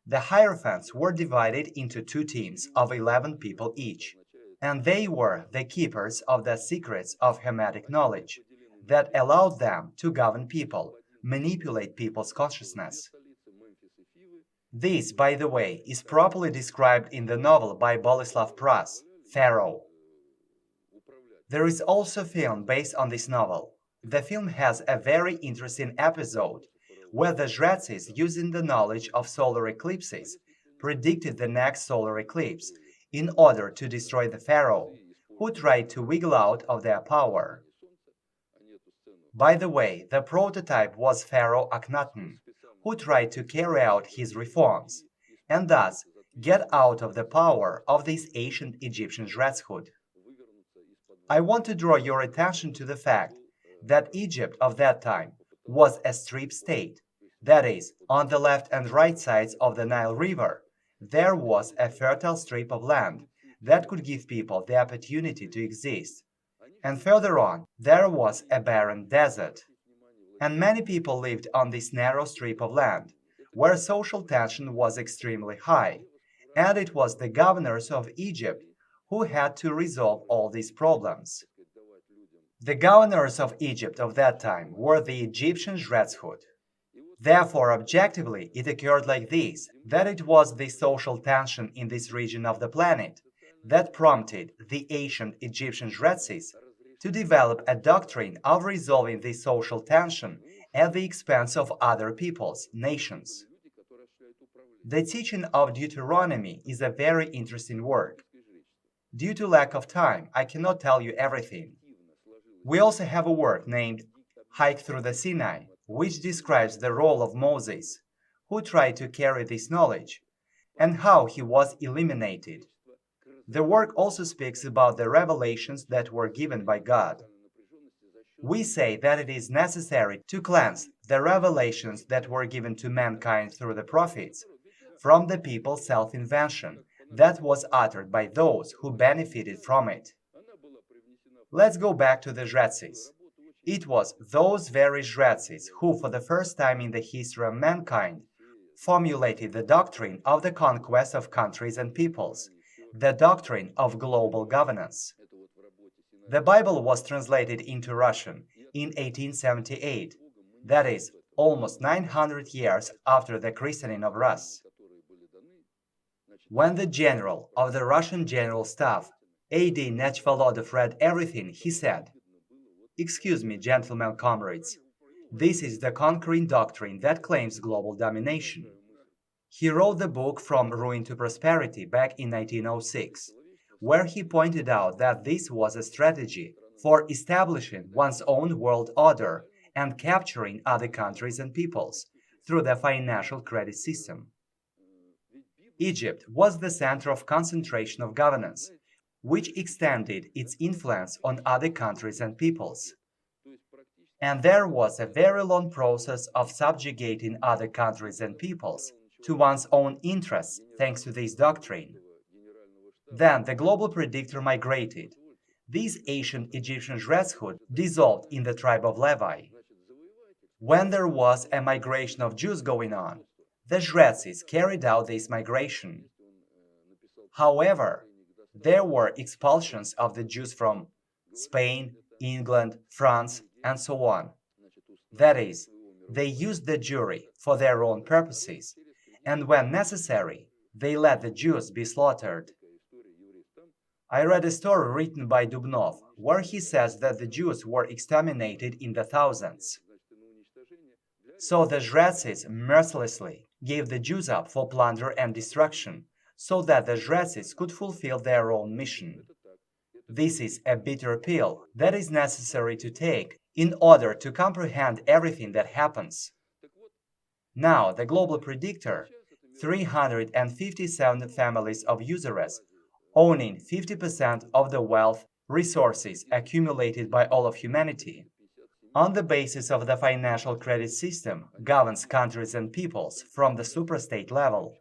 Speaker 2: The hierophants were divided into two teams of 11 people each, and they were the keepers of the secrets of Hermetic knowledge that allowed them to govern people, manipulate people's consciousness. This, by the way, is properly described in the novel by Boleslav Pras, Pharaoh. There is also a film based on this novel. The film has a very interesting episode where the Jretzes, using the knowledge of solar eclipses, predicted the next solar eclipse in order to destroy the pharaoh, who tried to wiggle out of their power. By the way, the prototype was Pharaoh Akhenaten, who tried to carry out his reforms, and thus get out of the power of this ancient Egyptian Jretzhood. I want to draw your attention to the fact that Egypt of that time was a strip state. That is, on the left and right sides of the Nile River, there was a fertile strip of land that could give people the opportunity to exist. And further on, there was a barren desert. And many people lived on this narrow strip of land, where social tension was extremely high, and it was the governors of Egypt who had to resolve all these problems. The governors of Egypt of that time were the Egyptian Jretshood. Therefore, objectively, it occurred like this, that it was the social tension in this region of the planet that prompted the ancient Egyptian Jretsis to develop a doctrine of resolving this social tension at the expense of other peoples, nations. The teaching of Deuteronomy is a very interesting work. Due to lack of time, I cannot tell you everything. We also have a work named Hike Through the Sinai, which describes the role of Moses, who tried to carry this knowledge, and how he was eliminated. The work also speaks about the revelations that were given by God. We say that it is necessary to cleanse the revelations that were given to mankind through the prophets from the people's self-invention that was uttered by those who benefited from it. Let's go back to the Jretsis. It was those very Jretsis who, for the first time in the history of mankind, formulated the doctrine of the conquest of countries and peoples, the doctrine of global governance. The Bible was translated into Russian in 1878, that is, almost 900 years after the christening of Rus. When the general of the Russian General Staff, A.D. Nechvalodov, read everything, he said, "Excuse me, gentlemen comrades, this is the conquering doctrine that claims global domination." He wrote the book From Ruin to Prosperity back in 1906, where he pointed out that this was a strategy for establishing one's own world order and capturing other countries and peoples through the financial credit system. Egypt was the center of concentration of governance, which extended its influence on other countries and peoples. And there was a very long process of subjugating other countries and peoples to one's own interests thanks to this doctrine. Then the global predictor migrated. This ancient Egyptian Jretshood dissolved in the tribe of Levi. When there was a migration of Jews going on, the Jretsis carried out this migration. However, there were expulsions of the Jews from Spain, England, France, and so on. That is, they used the Jewry for their own purposes, and when necessary, they let the Jews be slaughtered. I read a story written by Dubnov, where he says that the Jews were exterminated in the thousands. So the Jretsis mercilessly gave the Jews up for plunder and destruction, so that the Jretsis could fulfill their own mission. This is a bitter pill that is necessary to take in order to comprehend everything that happens. Now, the global predictor, 357 families of usurers, owning 50% of the wealth resources accumulated by all of humanity, on the basis of the financial credit system, governs countries and peoples from the suprastate level.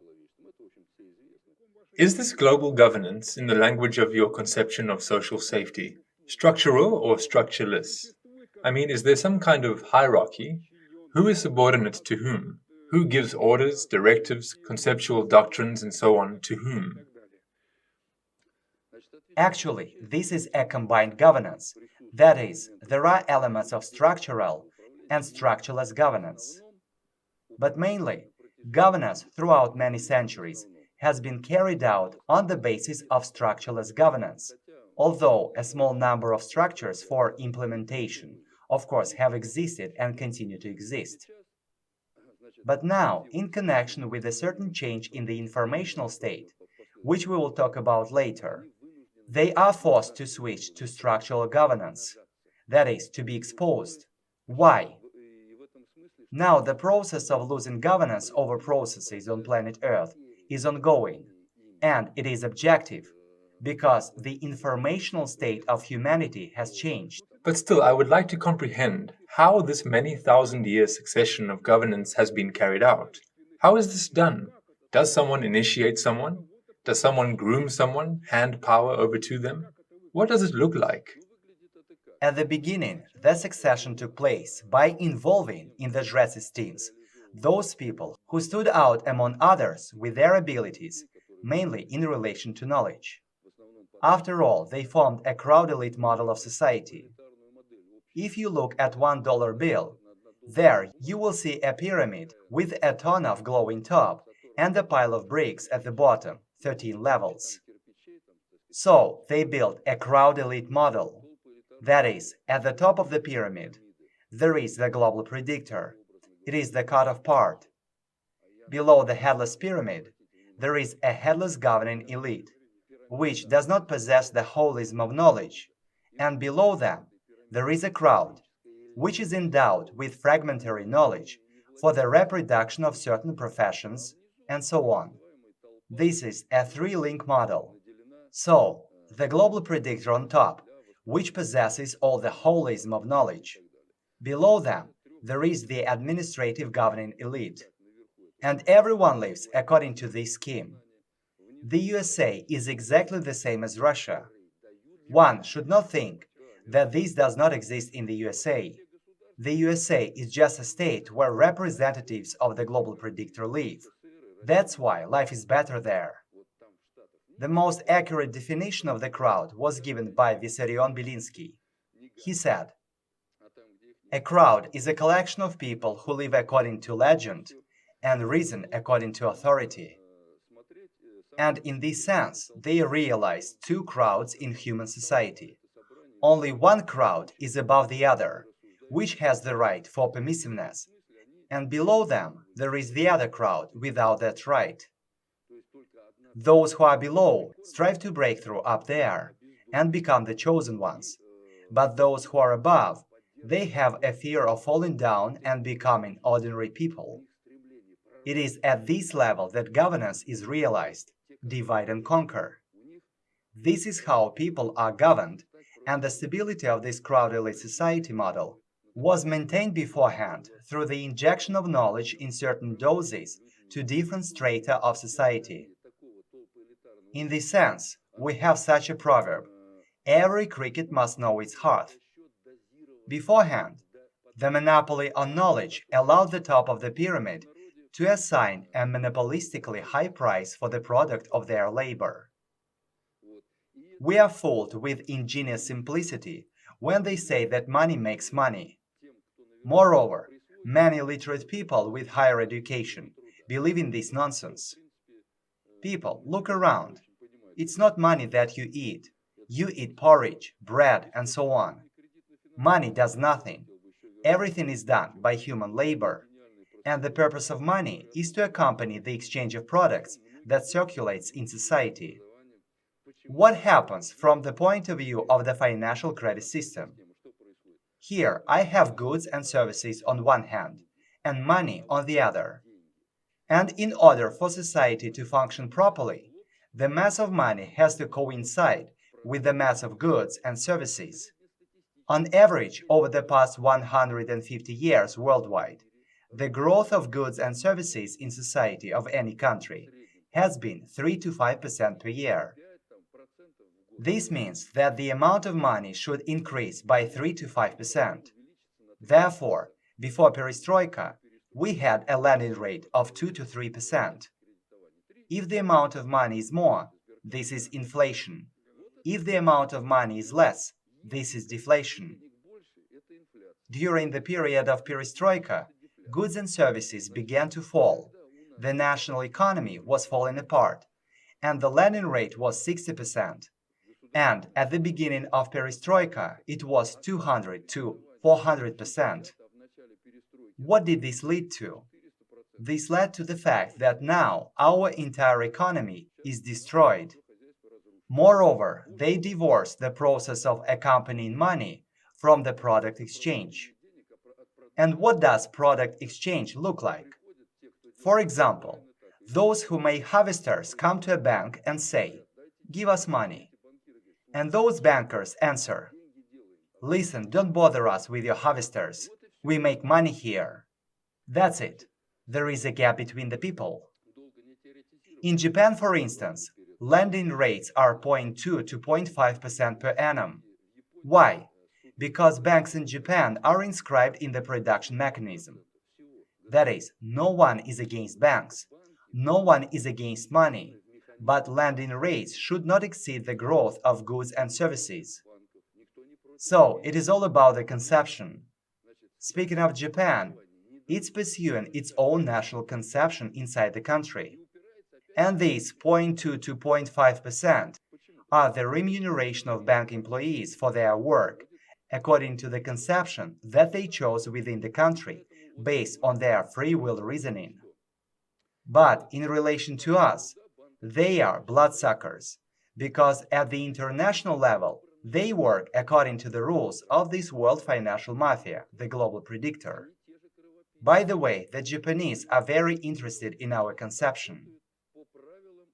Speaker 1: Is this global governance, in the language of your conception of social safety, structural or structureless? I mean, is there some kind of hierarchy? Who is subordinate to whom? Who gives orders, directives, conceptual doctrines, and so on to whom?
Speaker 2: Actually, this is a combined governance. That is, there are elements of structural and structureless governance. But mainly, governance throughout many centuries has been carried out on the basis of structureless governance, although a small number of structures for implementation, of course, have existed and continue to exist. But now, in connection with a certain change in the informational state, which we will talk about later, they are forced to switch to structural governance, that is, to be exposed. Why? Now, the process of losing governance over processes on planet Earth is ongoing, and it is objective, because the informational state of humanity has changed.
Speaker 1: But still, I would like to comprehend how this many thousand-year succession of governance has been carried out. How is this done? Does someone initiate someone? Does someone groom someone, hand power over to them? What does it look like?
Speaker 2: At the beginning, the succession took place by involving in the dress esteems those people who stood out among others with their abilities, mainly in relation to knowledge. After all, they formed a crowd elite model of society. If you look at $1 bill, there you will see a pyramid with a ton of glowing top and a pile of bricks at the bottom, 13 levels. So they built a crowd elite model. That is, at the top of the pyramid, there is the global predictor. It is the cut-off part. Below the headless pyramid, there is a headless governing elite, which does not possess the holism of knowledge, and below them, there is a crowd, which is endowed with fragmentary knowledge for the reproduction of certain professions, and so on. This is a three-link model. So, the global predictor on top, which possesses all the holism of knowledge. Below them, there is the administrative governing elite. And everyone lives according to this scheme. The USA is exactly the same as Russia. One should not think that this does not exist in the USA. The USA is just a state where representatives of the global predictor live. That's why life is better there. The most accurate definition of the crowd was given by Vissarion Belinsky. He said, "A crowd is a collection of people who live according to legend and reason according to authority." And in this sense, they realize two crowds in human society. Only one crowd is above the other, which has the right for permissiveness, and below them there is the other crowd without that right. Those who are below strive to break through up there and become the chosen ones, but those who are above, they have a fear of falling down and becoming ordinary people. It is at this level that governance is realized, divide and conquer. This is how people are governed, and the stability of this crowd elite society model was maintained beforehand through the injection of knowledge in certain doses to different strata of society. In this sense, we have such a proverb: every cricket must know its hearth. Beforehand, the monopoly on knowledge allowed the top of the pyramid to assign a monopolistically high price for the product of their labor. We are fooled with ingenious simplicity when they say that money makes money. Moreover, many literate people with higher education believe in this nonsense. People, look around. It's not money that you eat. You eat porridge, bread, and so on. Money does nothing. Everything is done by human labor. And the purpose of money is to accompany the exchange of products that circulates in society. What happens from the point of view of the financial credit system? Here I have goods and services on one hand, and money on the other. And in order for society to function properly, the mass of money has to coincide with the mass of goods and services. On average, over the past 150 years worldwide, the growth of goods and services in society of any country has been 3 to 5% per year. This means that the amount of money should increase by 3 to 5%. Therefore, before perestroika, we had a lending rate of 2 to 3%. If the amount of money is more, this is inflation. If the amount of money is less, this is deflation. During the period of perestroika, goods and services began to fall. The national economy was falling apart, and the lending rate was 60%. And at the beginning of perestroika, it was 200 to 400%. What did this lead to? This led to the fact that now our entire economy is destroyed. Moreover, they divorced the process of accompanying money from the product exchange. And what does product exchange look like? For example, those who make harvesters come to a bank and say, "Give us money." And those bankers answer, "Listen, don't bother us with your harvesters. We make money here. That's it. There is a gap between the people. In Japan, for instance, lending rates are 0.2 to 0.5% per annum. Why? Because banks in Japan are inscribed in the production mechanism. That is, no one is against banks. No one is against money. But lending rates should not exceed the growth of goods and services. So, it is all about the conception. Speaking of Japan, it's pursuing its own national conception inside the country. And these 0.2 to 0.5% are the remuneration of bank employees for their work, according to the conception that they chose within the country, based on their free will reasoning. But in relation to us, they are bloodsuckers, because at the international level, they work according to the rules of this world financial mafia, the global predictor. By the way, the Japanese are very interested in our conception.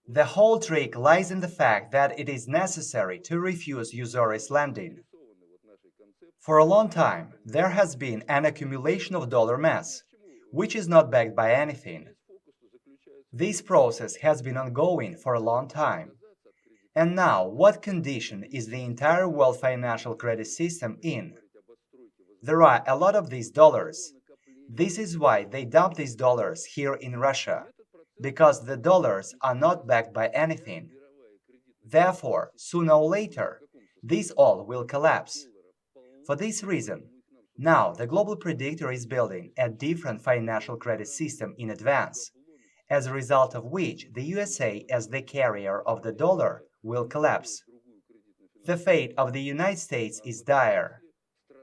Speaker 2: The whole trick lies in the fact that it is necessary to refuse usurious lending. For a long time, there has been an accumulation of dollar mass, which is not backed by anything. This process has been ongoing for a long time. And now, what condition is the entire world financial credit system in? There are a lot of these dollars. This is why they dump these dollars here in Russia, because the dollars are not backed by anything. Therefore, sooner or later, this all will collapse. For this reason, now the global predictor is building a different financial credit system in advance, as a result of which the USA as the carrier of the dollar will collapse. The fate of the United States is dire.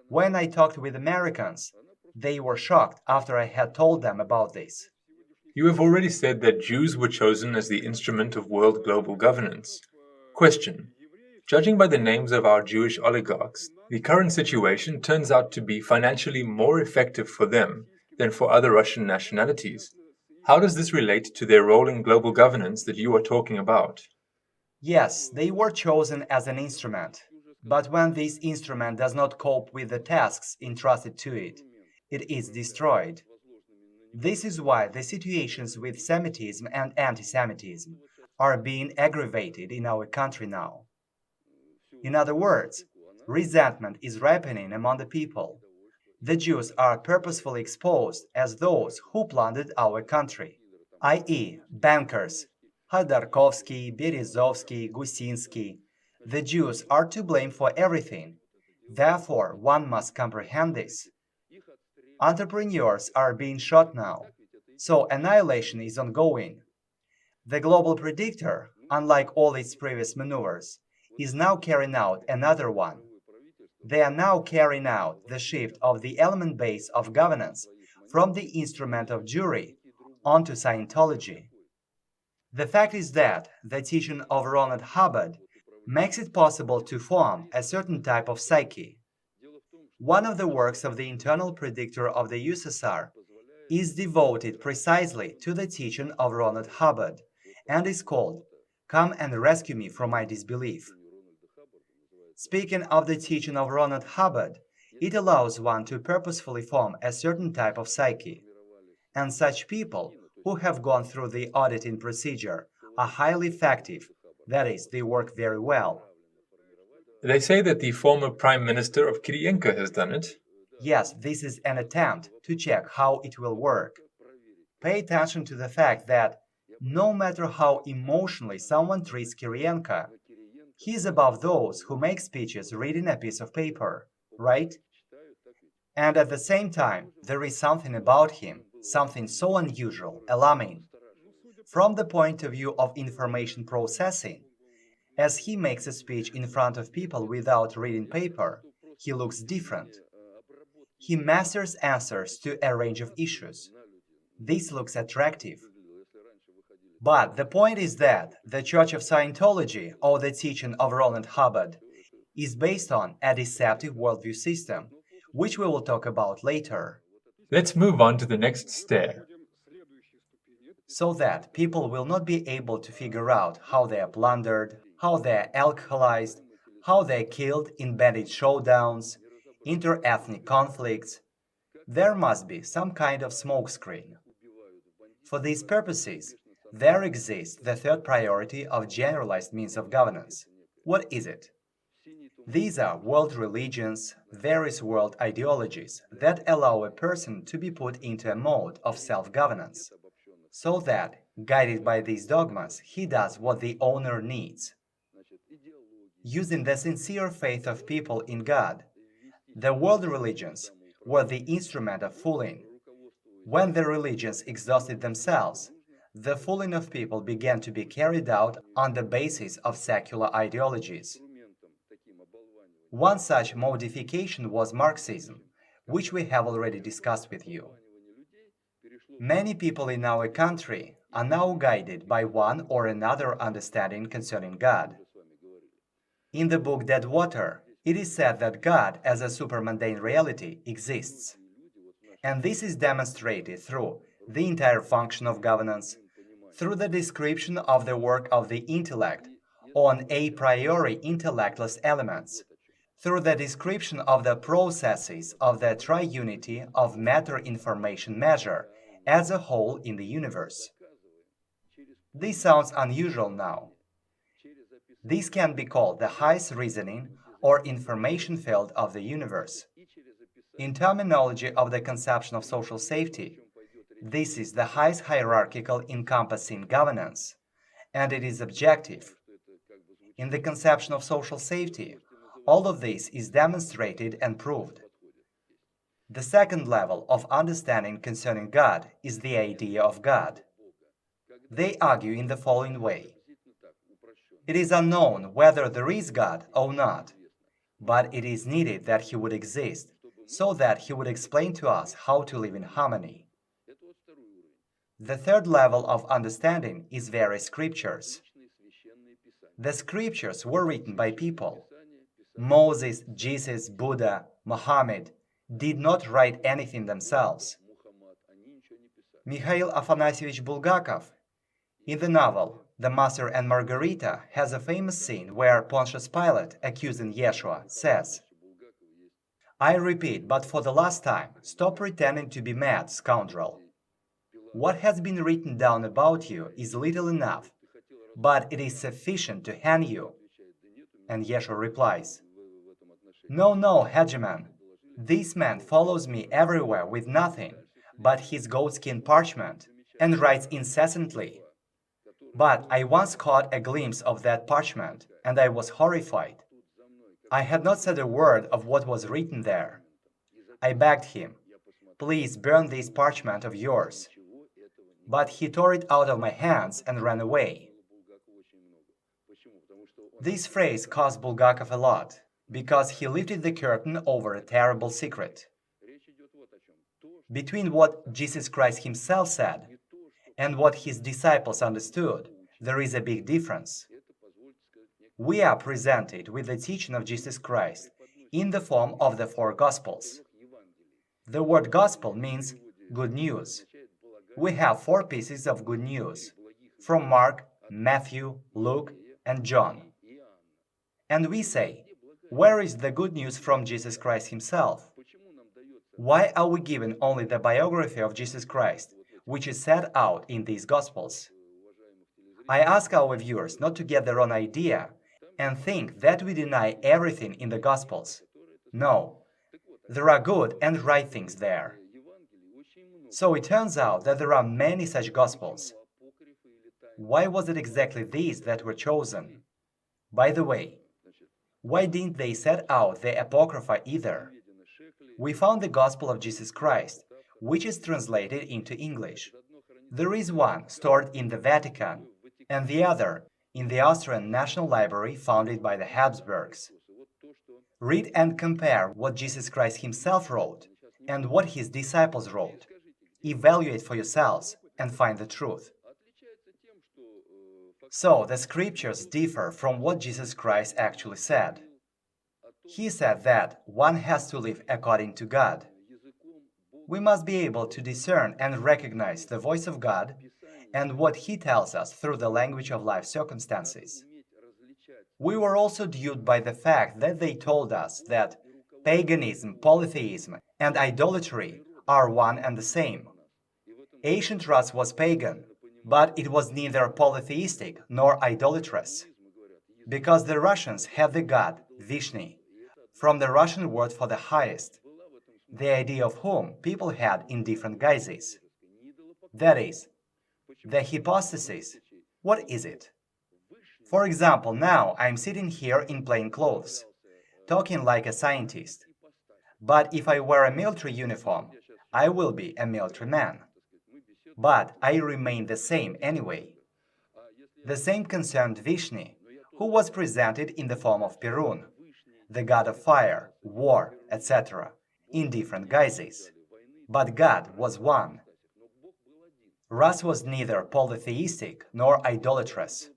Speaker 2: When I talked with Americans, they were shocked after I had told them about this.
Speaker 1: You have already said that Jews were chosen as the instrument of world global governance. Question. Judging by the names of our Jewish oligarchs, the current situation turns out to be financially more effective for them than for other Russian nationalities. How does this relate to their role in global governance that you are talking about?
Speaker 2: Yes, they were chosen as an instrument. But when this instrument does not cope with the tasks entrusted to it, it is destroyed. This is why the situations with Semitism and anti-Semitism are being aggravated in our country now. In other words, resentment is ripening among the people. The Jews are purposefully exposed as those who plundered our country, i.e., bankers, Khodorkovsky, Berezovsky, Gusinsky. The Jews are to blame for everything. Therefore, one must comprehend this. Entrepreneurs are being shot now, so annihilation is ongoing. The global predictor, unlike all its previous maneuvers, is now carrying out another one. They are now carrying out the shift of the element base of governance from the instrument of Jewry onto Scientology. The fact is that the teaching of Ronald Hubbard makes it possible to form a certain type of psyche. One of the works of the internal predictor of the USSR is devoted precisely to the teaching of Ronald Hubbard and is called "Come and Rescue Me from My Disbelief." Speaking of the teaching of Ronald Hubbard, it allows one to purposefully form a certain type of psyche. And such people who have gone through the auditing procedure are highly effective, that is, they work very well.
Speaker 1: They say that the former Prime Minister of Kirienko has done it.
Speaker 2: Yes, this is an attempt to check how it will work. Pay attention to the fact that no matter how emotionally someone treats Kirienko, he is above those who make speeches reading a piece of paper, right? And at the same time, there is something about him, something so unusual, alarming. From the point of view of information processing, as he makes a speech in front of people without reading paper, he looks different. He masters answers to a range of issues. This looks attractive. But the point is that the Church of Scientology, or the teaching of Ronald Hubbard, is based on a deceptive worldview system, which we will talk about later.
Speaker 1: Let's move on to the next stair.
Speaker 2: So that people will not be able to figure out how they are plundered, how they are alcoholized, how they are killed in bandit showdowns, inter-ethnic conflicts. there must be some kind of smokescreen. For these purposes, there exists the third priority of generalized means of governance. What is it? These are world religions, various world ideologies that allow a person to be put into a mode of self-governance, so that, guided by these dogmas, he does what the owner needs. Using the sincere faith of people in God, the world religions were the instrument of fooling. When the religions exhausted themselves, the fooling of people began to be carried out on the basis of secular ideologies. One such modification was Marxism, which we have already discussed with you. Many people in our country are now guided by one or another understanding concerning God. In the book Dead Water, it is said that God as a supermundane reality exists. And this is demonstrated through the entire function of governance, through the description of the work of the intellect on a priori intellectless elements, through the description of the processes of the triunity of matter-information measure as a whole in the universe. This sounds unusual now. This can be called the highest reasoning or information field of the universe. In terminology of the conception of social safety, this is the highest hierarchical encompassing governance, and it is objective. In the conception of social safety, all of this is demonstrated and proved. The second level of understanding concerning God is the idea of God. They argue in the following way. It is unknown whether there is God or not, but it is needed that He would exist, so that He would explain to us how to live in harmony. The third level of understanding is various scriptures. The scriptures were written by people. Moses, Jesus, Buddha, Muhammad did not write anything themselves. Mikhail Afanasyevich Bulgakov, in the novel The Master and Margarita, has a famous scene where Pontius Pilate, accusing Yeshua, says, "I repeat, but for the last time, stop pretending to be mad, scoundrel. What has been written down about you is little enough, but it is sufficient to hang you." And Yeshua replies, "No, no, hegemon. This man follows me everywhere with nothing but his goatskin parchment and writes incessantly. But I once caught a glimpse of that parchment, and I was horrified. I had not said a word of what was written there. I begged him, 'Please burn this parchment of yours.' But he tore it out of my hands and ran away." This phrase cost Bulgakov a lot, because he lifted the curtain over a terrible secret. Between what Jesus Christ himself said and what his disciples understood, there is a big difference. We are presented with the teaching of Jesus Christ in the form of the four Gospels. The word gospel means good news. We have four pieces of good news from Mark, Matthew, Luke, and John. And we say, where is the good news from Jesus Christ himself? Why are we given only the biography of Jesus Christ, which is set out in these Gospels? I ask our viewers not to get the wrong idea and think that we deny everything in the Gospels. No, there are good and right things there. So it turns out that there are many such Gospels. Why was it exactly these that were chosen? By the way, why didn't they set out the Apocrypha either? We found the Gospel of Jesus Christ, which is translated into English. There is one stored in the Vatican, and the other in the Austrian National Library founded by the Habsburgs. Read and compare what Jesus Christ himself wrote and what his disciples wrote. Evaluate for yourselves and find the truth. So, the scriptures differ from what Jesus Christ actually said. He said that one has to live according to God. We must be able to discern and recognize the voice of God and what He tells us through the language of life circumstances. We were also duped by the fact that they told us that paganism, polytheism, and idolatry are one and the same. Ancient Rus was pagan, but it was neither polytheistic nor idolatrous, because the Russians had the god Vishnu, from the Russian word for the highest, the idea of whom people had in different guises. That is, the hypostasis. What is it? For example, now I'm sitting here in plain clothes, talking like a scientist. But if I wear a military uniform, I will be a military man. But I remain the same anyway. The same concerned Vishnu, who was presented in the form of Perun, the god of fire, war, etc., in different guises. But God was one. Rus was neither polytheistic nor idolatrous,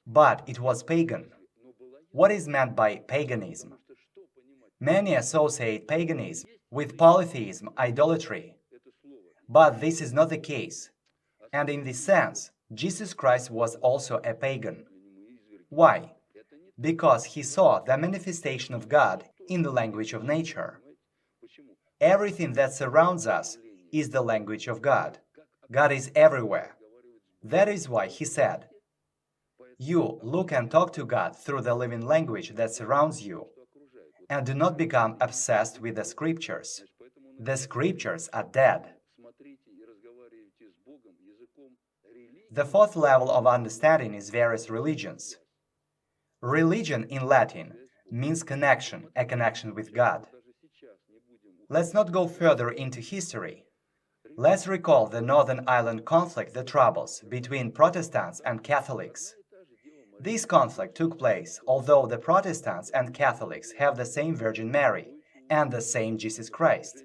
Speaker 2: but it was pagan. What is meant by paganism? Many associate paganism with polytheism, idolatry. But this is not the case. And in this sense, Jesus Christ was also a pagan. Why? Because he saw the manifestation of God in the language of nature. Everything that surrounds us is the language of God. God is everywhere. That is why he said, "You look and talk to God through the living language that surrounds you, and do not become obsessed with the scriptures. The scriptures are dead." The fourth level of understanding is various religions. Religion in Latin means connection, a connection with God. Let's not go further into history. Let's recall the Northern Ireland conflict, the troubles between Protestants and Catholics. This conflict took place although the Protestants and Catholics have the same Virgin Mary and the same Jesus Christ.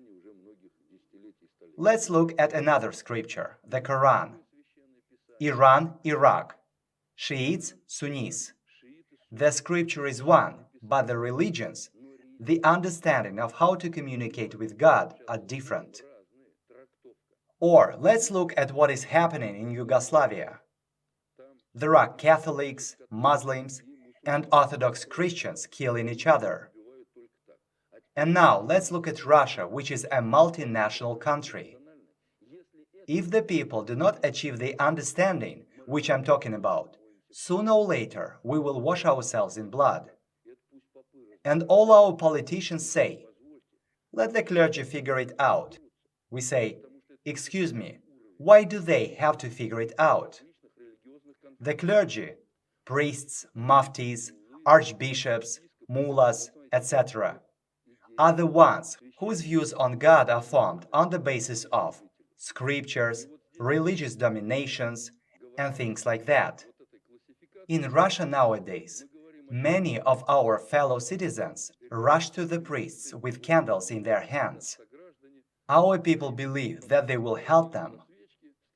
Speaker 2: Let's look at another scripture, the Quran. Iran, Iraq. Shiites, Sunnis. The scripture is one, but the religions, the understanding of how to communicate with God are different. Or let's look at what is happening in Yugoslavia. There are Catholics, Muslims, and Orthodox Christians killing each other. And now let's look at Russia, which is a multinational country. If the people do not achieve the understanding which I'm talking about, sooner or later we will wash ourselves in blood. And all our politicians say, "Let the clergy figure it out." We say, "Excuse me, why do they have to figure it out?" The clergy, priests, muftis, archbishops, mullahs, etc., are the ones whose views on God are formed on the basis of scriptures, religious dominations, and things like that. In Russia nowadays, many of our fellow citizens rush to the priests with candles in their hands. Our people believe that they will help them.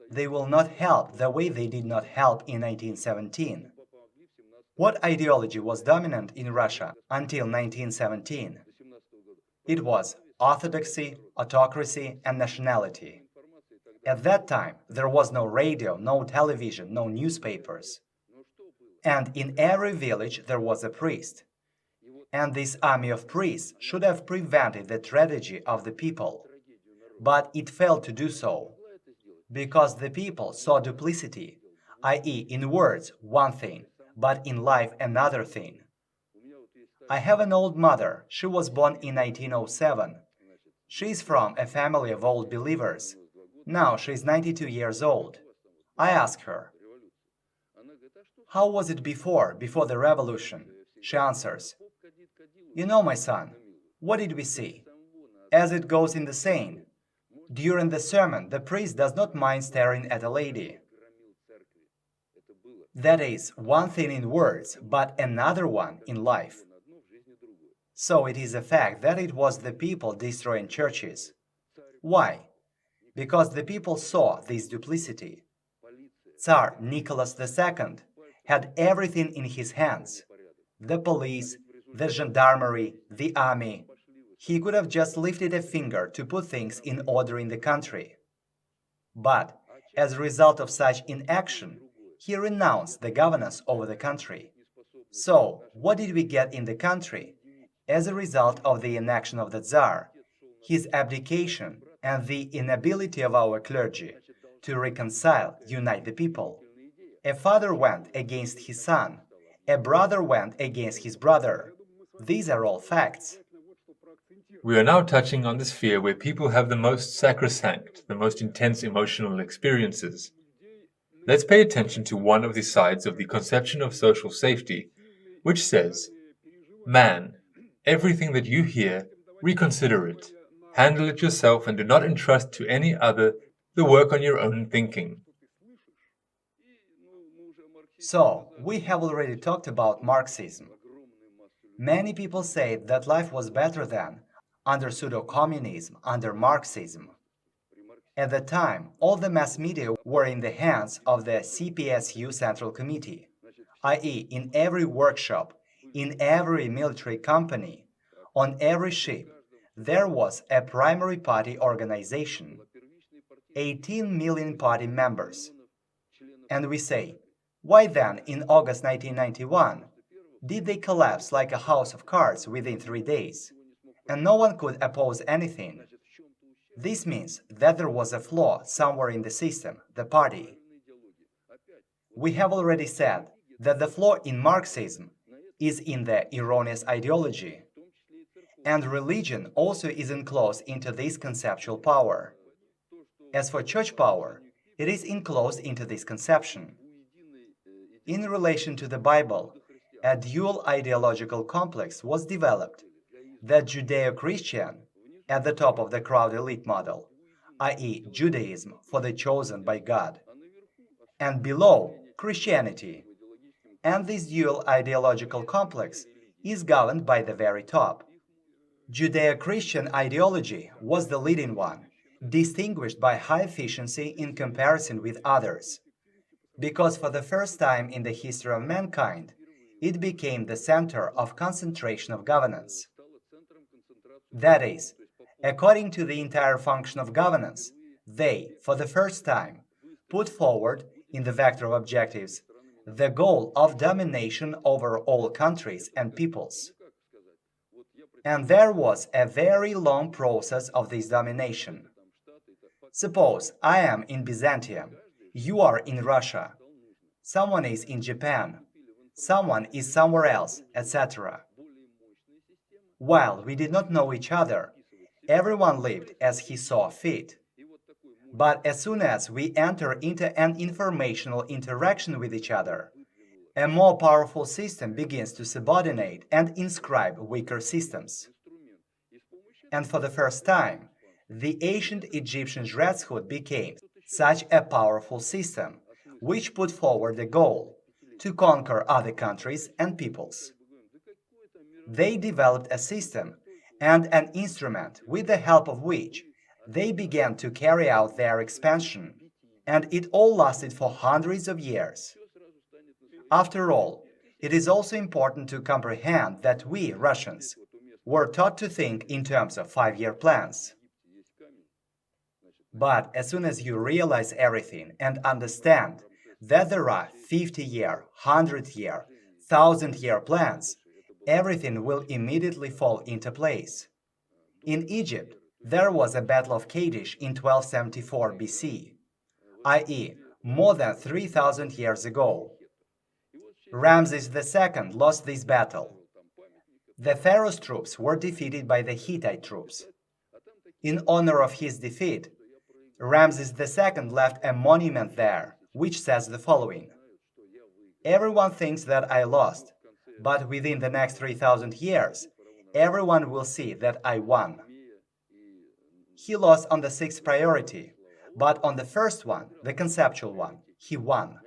Speaker 2: They will not help the way they did not help in 1917. What ideology was dominant in Russia until 1917? It was orthodoxy, autocracy, and nationality. At that time, there was no radio, no television, no newspapers. And in every village there was a priest. And this army of priests should have prevented the tragedy of the people. But it failed to do so, because the people saw duplicity, i.e., in words one thing, but in life another thing. I have an old mother. She was born in 1907. She is from a family of old believers. Now she is 92 years old. I ask her, "How was it before the revolution?" She answers, "You know, my son, what did we see? As it goes in the saying, during the sermon, the priest does not mind staring at a lady." That is one thing in words, but another one in life. So it is a fact that it was the people destroying churches. Why? Because the people saw this duplicity. Tsar Nicholas II had everything in his hands: the police, the gendarmerie, the army. He could have just lifted a finger to put things in order in the country. But as a result of such inaction, he renounced the governance over the country. So, what did we get in the country? As a result of the inaction of the Tsar, his abdication, and the inability of our clergy to reconcile, unite the people. A father went against his son, a brother went against his brother. These are all facts.
Speaker 1: We are now touching on the sphere where people have the most sacrosanct, the most intense emotional experiences. Let's pay attention to one of the sides of the conception of social safety, which says, "Man, everything that you hear, reconsider it. Handle it yourself and do not entrust to any other the work on your own thinking."
Speaker 2: So, we have already talked about Marxism. Many people say that life was better then, under pseudo-communism, under Marxism. At the time, all the mass media were in the hands of the CPSU Central Committee, i.e., in every workshop, in every military company, on every ship, there was a primary party organization, 18 million party members. And we say, why then, in August 1991, did they collapse like a house of cards within 3 days, and no one could oppose anything? This means that there was a flaw somewhere in the system, the party. We have already said that the flaw in Marxism is in the erroneous ideology, and religion also is enclosed into this conceptual power. As for church power, it is enclosed into this conception. In relation to the Bible, a dual ideological complex was developed, the Judeo-Christian, at the top of the crowd elite model, i.e., Judaism for the chosen by God, and below, Christianity. And this dual ideological complex is governed by the very top. Judeo-Christian ideology was the leading one, distinguished by high efficiency in comparison with others, because for the first time in the history of mankind, it became the center of concentration of governance. That is, according to the entire function of governance, they, for the first time, put forward, in the vector of objectives, the goal of domination over all countries and peoples. And there was a very long process of this domination. Suppose I am in Byzantium, you are in Russia, someone is in Japan, someone is somewhere else, etc. While we did not know each other, everyone lived as he saw fit. But as soon as we enter into an informational interaction with each other, a more powerful system begins to subordinate and inscribe weaker systems. And for the first time, the ancient Egyptian Dreshood became such a powerful system, which put forward the goal to conquer other countries and peoples. They developed a system and an instrument with the help of which they began to carry out their expansion, and it all lasted for hundreds of years. After all, it is also important to comprehend that we, Russians, were taught to think in terms of 5-year plans. But as soon as you realize everything and understand that there are 50-year, 100-year, 1000-year plans, everything will immediately fall into place. In Egypt, there was a Battle of Kadesh in 1274 BC, i.e., more than 3,000 years ago. Ramses II lost this battle. The pharaoh's troops were defeated by the Hittite troops. In honor of his defeat, Ramses II left a monument there, which says the following: "Everyone thinks that I lost, but within the next 3,000 years, everyone will see that I won." He lost on the 6th priority, but on the first one, the conceptual one, he won.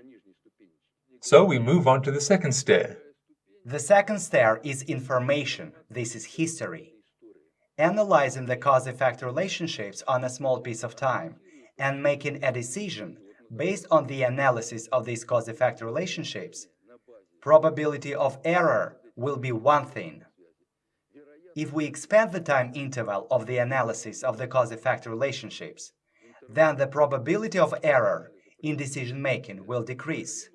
Speaker 1: So we move on to the second stair.
Speaker 2: The second stair is information, this is history. Analyzing the cause-effect relationships on a small piece of time and making a decision based on the analysis of these cause-effect relationships, probability of error will be one thing. If we expand the time interval of the analysis of the cause-effect relationships, then the probability of error in decision-making will decrease.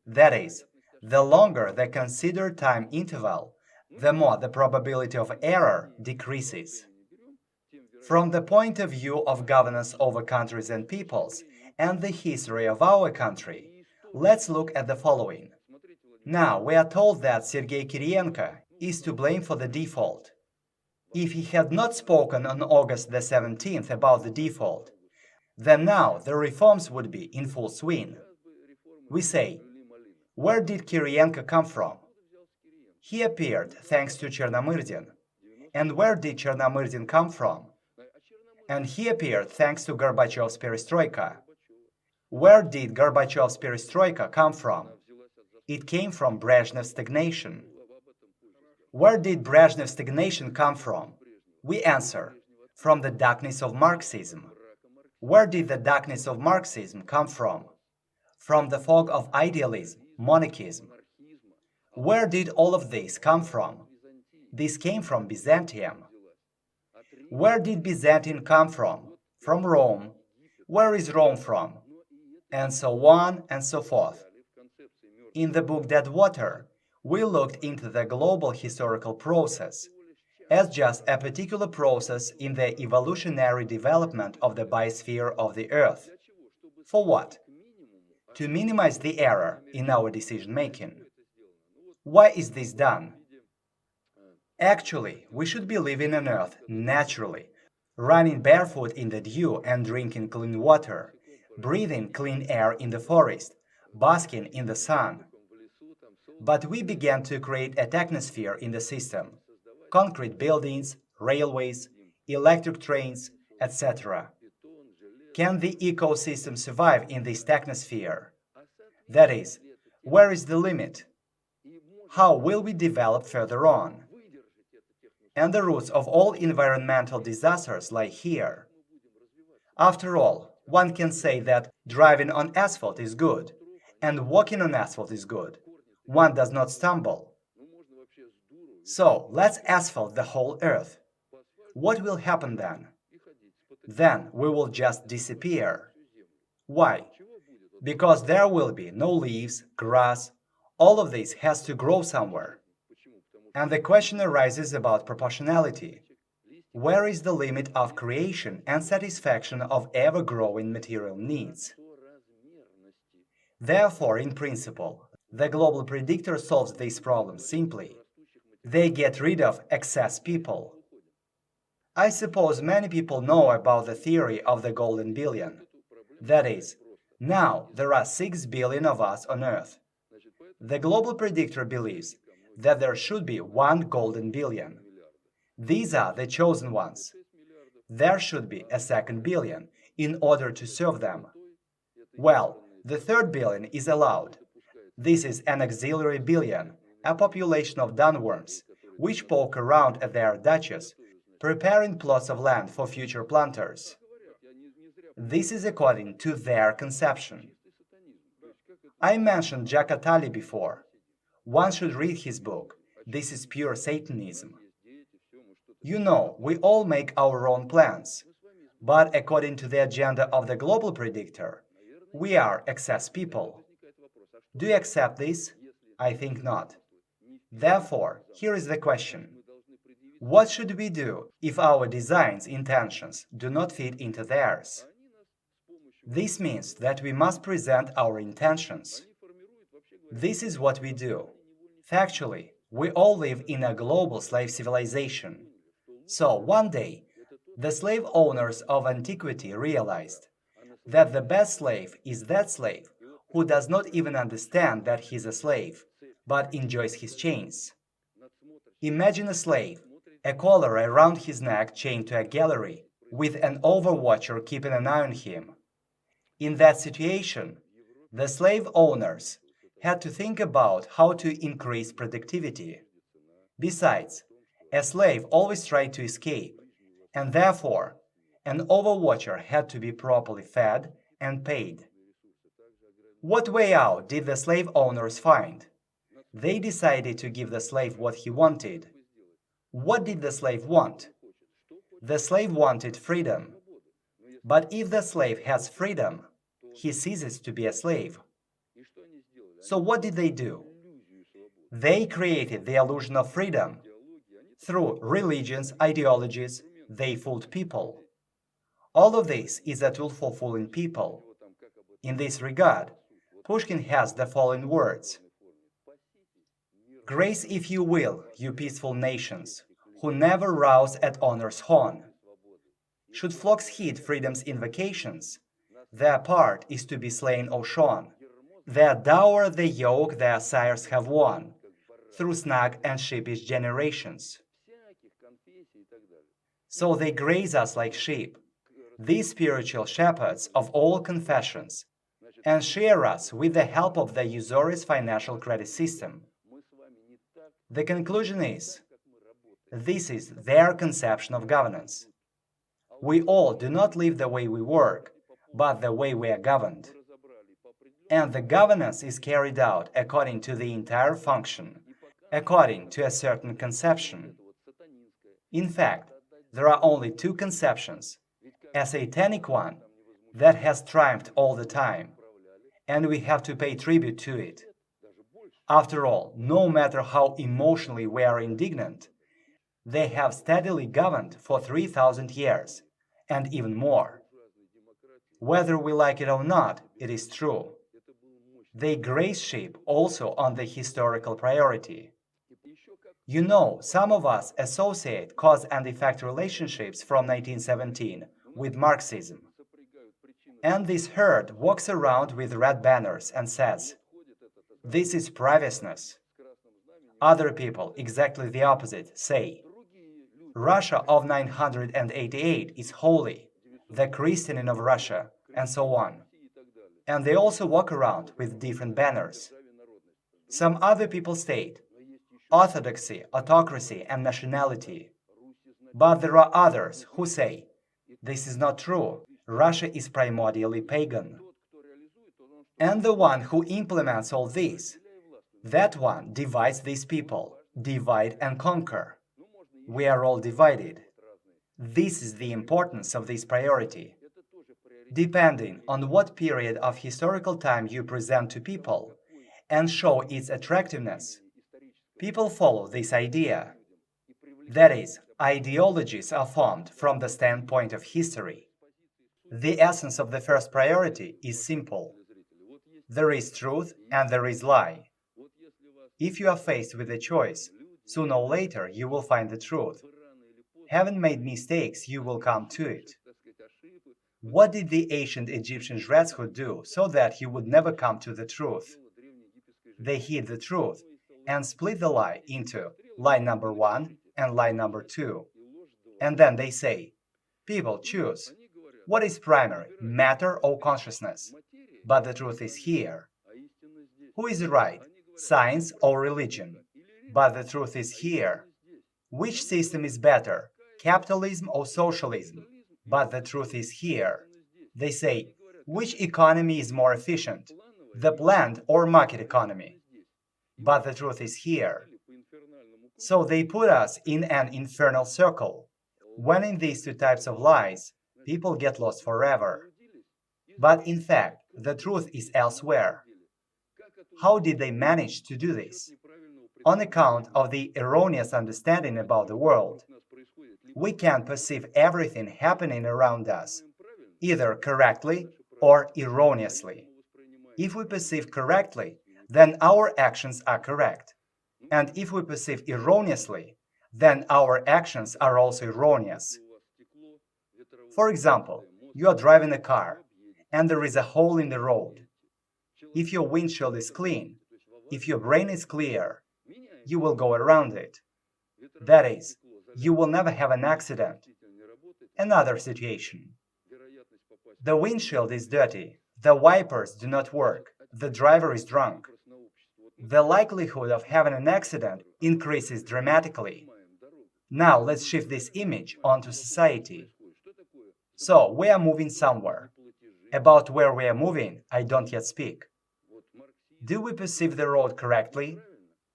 Speaker 2: That is, the longer the considered time interval, the more the probability of error decreases. From the point of view of governance over countries and peoples, and the history of our country, let's look at the following. Now, we are told that Sergei Kirienko is to blame for the default. If he had not spoken on August the 17th about the default, then now the reforms would be in full swing. We say, where did Kirienko come from? He appeared thanks to Chernomyrdin. And where did Chernomyrdin come from? And he appeared thanks to Gorbachev's perestroika. Where did Gorbachev's perestroika come from? It came from Brezhnev's stagnation. Where did Brezhnev's stagnation come from? We answer, from the darkness of Marxism. Where did the darkness of Marxism come from? From the fog of idealism, monarchism. Where did all of this come from? This came from Byzantium. Where did Byzantium come from? From Rome. Where is Rome from? And so on and so forth. In the book Dead Water, we looked into the global historical process as just a particular process in the evolutionary development of the biosphere of the Earth. For what? To minimize the error in our decision-making. Why is this done? Actually, we should be living on Earth naturally, running barefoot in the dew and drinking clean water, breathing clean air in the forest, basking in the sun. But we began to create a technosphere in the system, concrete buildings, railways, electric trains, etc. Can the ecosystem survive in this technosphere? That is, where is the limit? How will we develop further on? And the roots of all environmental disasters lie here. After all, one can say that driving on asphalt is good, and walking on asphalt is good. One does not stumble. So, let's asphalt the whole Earth. What will happen then? Then we will just disappear. Why? Because there will be no leaves, grass, all of this has to grow somewhere. And the question arises about proportionality. Where is the limit of creation and satisfaction of ever-growing material needs? Therefore, in principle, the global predictor solves this problem simply. They get rid of excess people. I suppose many people know about the theory of the golden billion. That is, now there are 6 billion of us on Earth. The global predictor believes that there should be 1 golden billion. These are the chosen ones. There should be a 2nd billion in order to serve them. Well, the 3rd billion is allowed. This is an auxiliary billion, a population of dunworms, which poke around at their daches, preparing plots of land for future planters. This is according to their conception. I mentioned Jack Attali before. One should read his book. This is pure Satanism. You know, we all make our own plans. But according to the agenda of the global predictor, we are excess people. Do you accept this? I think not. Therefore, here is the question. What should we do if our designs' intentions do not fit into theirs? This means that we must present our intentions. This is what we do. Factually, we all live in a global slave civilization. So one day, the slave owners of antiquity realized that the best slave is that slave who does not even understand that he's a slave, but enjoys his chains. Imagine a slave, a collar around his neck chained to a gallery, with an overwatcher keeping an eye on him. In that situation, the slave owners had to think about how to increase productivity. Besides, a slave always tried to escape, and therefore, an overwatcher had to be properly fed and paid. What way out did the slave owners find? They decided to give the slave what he wanted. What did the slave want? The slave wanted freedom. But if the slave has freedom, he ceases to be a slave. So what did they do? They created the illusion of freedom through religions, ideologies, They fooled people. All of this is a tool for fooling people. In this regard, Pushkin has the following words: "Grace, if you will, you peaceful nations, who never rouse at honor's horn. Should flocks heed freedom's invocations, their part is to be slain or shorn. Their dower the yoke their sires have won, through snug and sheepish generations. So they graze us like sheep, these spiritual shepherds of all confessions, and share us with the help of the usurious financial credit system." The conclusion is, this is their conception of governance. We all do not live the way we work, but the way we are governed. And the governance is carried out according to the entire function, according to a certain conception. In fact, there are only two conceptions: a satanic one that has triumphed all the time, and we have to pay tribute to it. After all, no matter how emotionally we are indignant, they have steadily governed for 3,000 years, and even more. Whether we like it or not, it is true. They graze sheep also on the historical priority. You know, some of us associate cause and effect relationships from 1917 with Marxism. And this herd walks around with red banners and says, "This is Praviousness." Other people, exactly the opposite, say, "Russia of 988 is holy, the christening of Russia," and so on. And they also walk around with different banners. Some other people state orthodoxy, autocracy, and nationality. But there are others who say, this is not true, Russia is primordially pagan. And the one who implements all this, that one divides these people, divide and conquer. We are all divided. This is the importance of this priority. Depending on what period of historical time you present to people and show its attractiveness, people follow this idea. That is, ideologies are formed from the standpoint of history. The essence of the first priority is simple. There is truth and there is lie. If you are faced with a choice, sooner or later you will find the truth. Having made mistakes, you will come to it. What did the ancient Egyptian Shredshud do so that he would never come to the truth? They hid the truth and split the lie into lie number 1 and lie number 2. And then they say, people choose. What is primary, matter or consciousness? But the truth is here. Who is right, science or religion? But the truth is here. Which system is better, capitalism or socialism? But the truth is here. They say, which economy is more efficient, the planned or market economy? But the truth is here. So they put us in an infernal circle. When in these two types of lies, people get lost forever. But in fact, the truth is elsewhere. How did they manage to do this? On account of the erroneous understanding about the world. We can perceive everything happening around us, either correctly or erroneously. If we perceive correctly, then our actions are correct. And if we perceive erroneously, then our actions are also erroneous. For example, you are driving a car, and there is a hole in the road. If your windshield is clean, if your brain is clear, you will go around it. That is, you will never have an accident. Another situation. The windshield is dirty, the wipers do not work, the driver is drunk. The likelihood of having an accident increases dramatically. Now let's shift this image onto society. So we are moving somewhere. About where we are moving, I don't yet speak. Do we perceive the road correctly?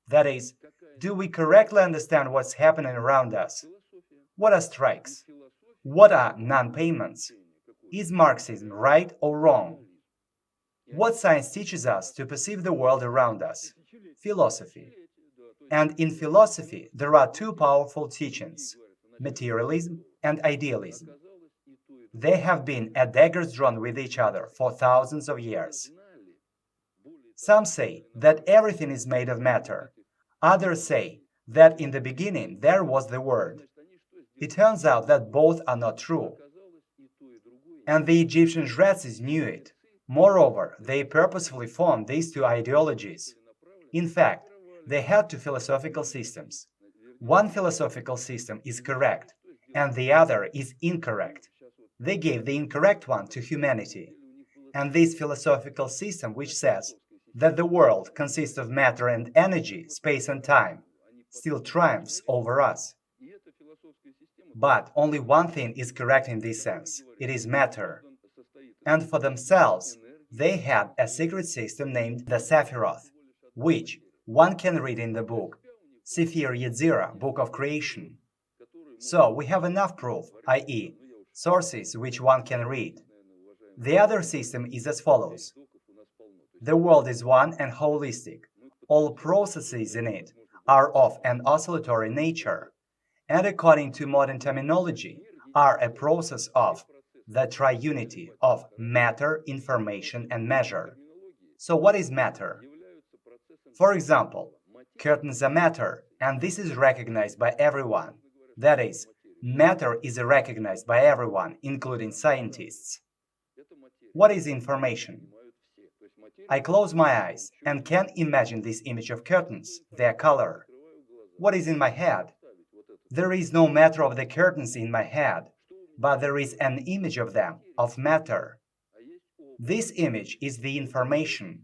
Speaker 2: That is, do we correctly understand what's happening around us? What are strikes? What are non-payments? Is Marxism right or wrong? What science teaches us to perceive the world around us? Philosophy. And in philosophy, there are two powerful teachings, materialism and idealism. They have been at daggers drawn with each other for thousands of years. Some say that everything is made of matter. Others say that in the beginning there was the Word. It turns out that both are not true. And the Egyptian judges knew it. Moreover, they purposefully formed these two ideologies. In fact, they had two philosophical systems. One philosophical system is correct, and the other is incorrect. They gave the incorrect one to humanity. And this philosophical system, which says that the world consists of matter and energy, space and time, still triumphs over us. But only one thing is correct in this sense. It is matter. And for themselves, they had a secret system named the Sephiroth, which one can read in the book Sephir Yetzirah, Book of Creation. So we have enough proof, i.e., sources which one can read. The other system is as follows. The world is one and holistic. All processes in it are of an oscillatory nature, and according to modern terminology, are a process of the triunity of matter, information, and measure. So what is matter? For example, curtains are matter, and this is recognized by everyone. That is, matter is recognized by everyone, including scientists. What is information? I close my eyes and can imagine this image of curtains, their color. What is in my head? There is no matter of the curtains in my head, but there is an image of them, of matter. This image is the information.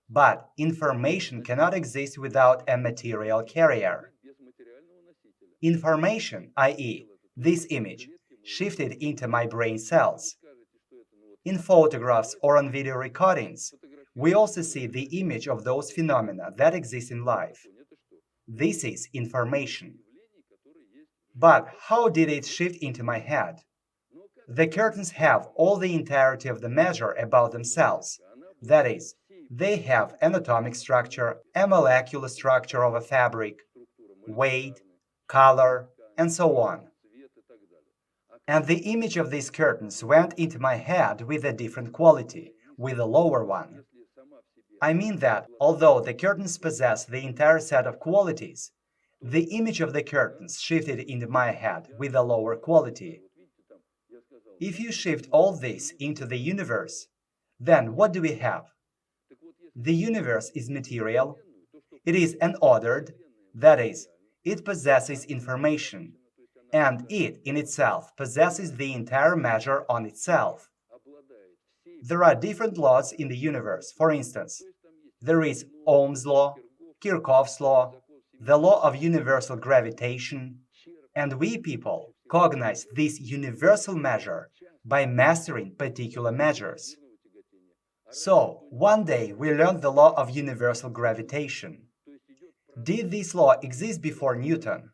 Speaker 2: But information cannot exist without a material carrier. Information, i.e., this image, shifted into my brain cells. In photographs or on video recordings, we also see the image of those phenomena that exist in life. This is information. But how did it shift into my head? The curtains have all the entirety of the measure about themselves. That is, they have an atomic structure, a molecular structure of a fabric, weight, color, and so on. And the image of these curtains went into my head with a different quality, with a lower one. I mean that, although the curtains possess the entire set of qualities, the image of the curtains shifted into my head with a lower quality. If you shift all this into the universe, then what do we have? The universe is material. It is unordered, that is, it possesses information, and it in itself possesses the entire measure on itself. There are different laws in the universe. For instance, there is Ohm's law, Kirchhoff's law, the law of universal gravitation, and we people cognize this universal measure by mastering particular measures. So, one day we learned the law of universal gravitation. Did this law exist before Newton?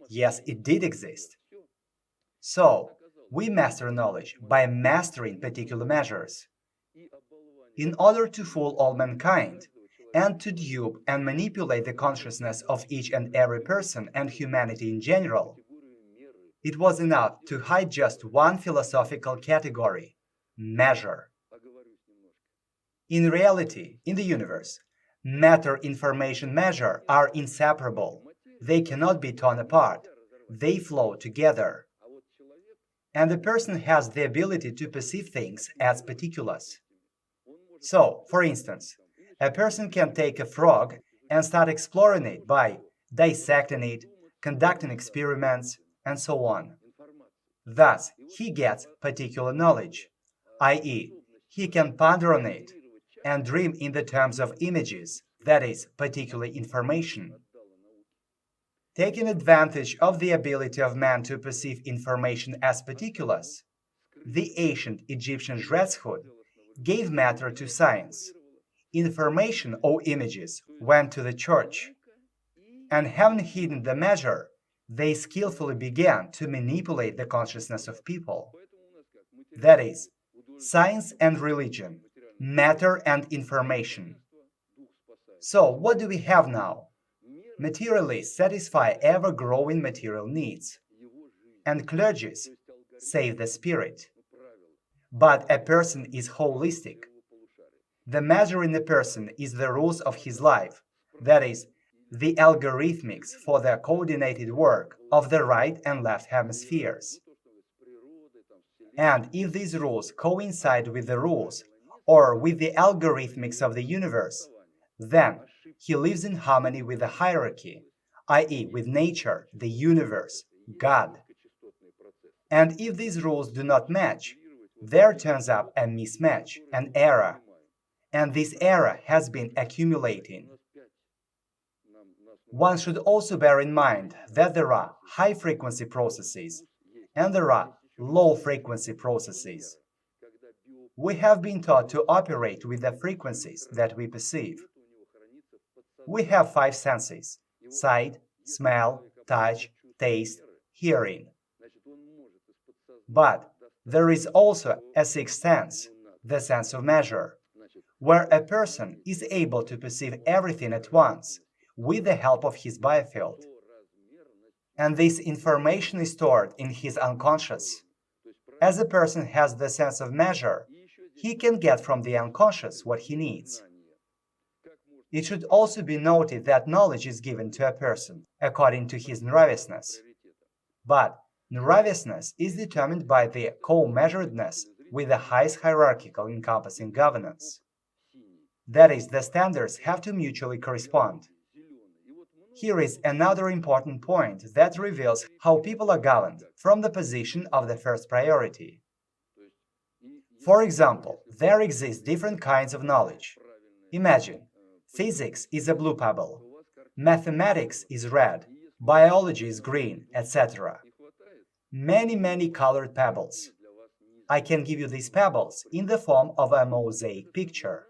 Speaker 2: Yes, it did exist. So, we master knowledge by mastering particular measures. In order to fool all mankind, and to dupe and manipulate the consciousness of each and every person and humanity in general, it was enough to hide just one philosophical category: measure. In reality, in the universe, matter, information, measure are inseparable. They cannot be torn apart. They flow together. And the person has the ability to perceive things as particulars. So, for instance, a person can take a frog and start exploring it by dissecting it, conducting experiments, and so on. Thus, he gets particular knowledge, i.e., he can ponder on it and dream in the terms of images, that is, particular information. Taking advantage of the ability of man to perceive information as particulars, the ancient Egyptian Dreshhood gave matter to science. Information or images went to the church, and having hidden the measure, they skillfully began to manipulate the consciousness of people. That is, science and religion, matter and information. So, what do we have now? Materialists satisfy ever-growing material needs. and clergies save the spirit. But a person is holistic. The measure in a person is the rules of his life, that is, the algorithmics for the coordinated work of the right and left hemispheres. And if these rules coincide with the rules or with the algorithmics of the universe, then he lives in harmony with the hierarchy, i.e., with nature, the universe, God. And if these rules do not match, there turns up a mismatch, an error. And this error has been accumulating. One should also bear in mind that there are high-frequency processes and there are low-frequency processes. We have been taught to operate with the frequencies that we perceive. We have 5 senses: sight, smell, touch, taste, hearing. But there is also a 6th sense, the sense of measure, where a person is able to perceive everything at once with the help of his biofield. And this information is stored in his unconscious. As a person has the sense of measure, he can get from the unconscious what he needs. It should also be noted that knowledge is given to a person according to his nervousness. But nervousness is determined by the co-measuredness with the highest hierarchical encompassing governance. That is, the standards have to mutually correspond. Here is another important point that reveals how people are governed from the position of the first priority. For example, there exist different kinds of knowledge. Imagine, physics is a blue pebble, mathematics is red, biology is green, etc. Many colored pebbles. I can give you these pebbles in the form of a mosaic picture.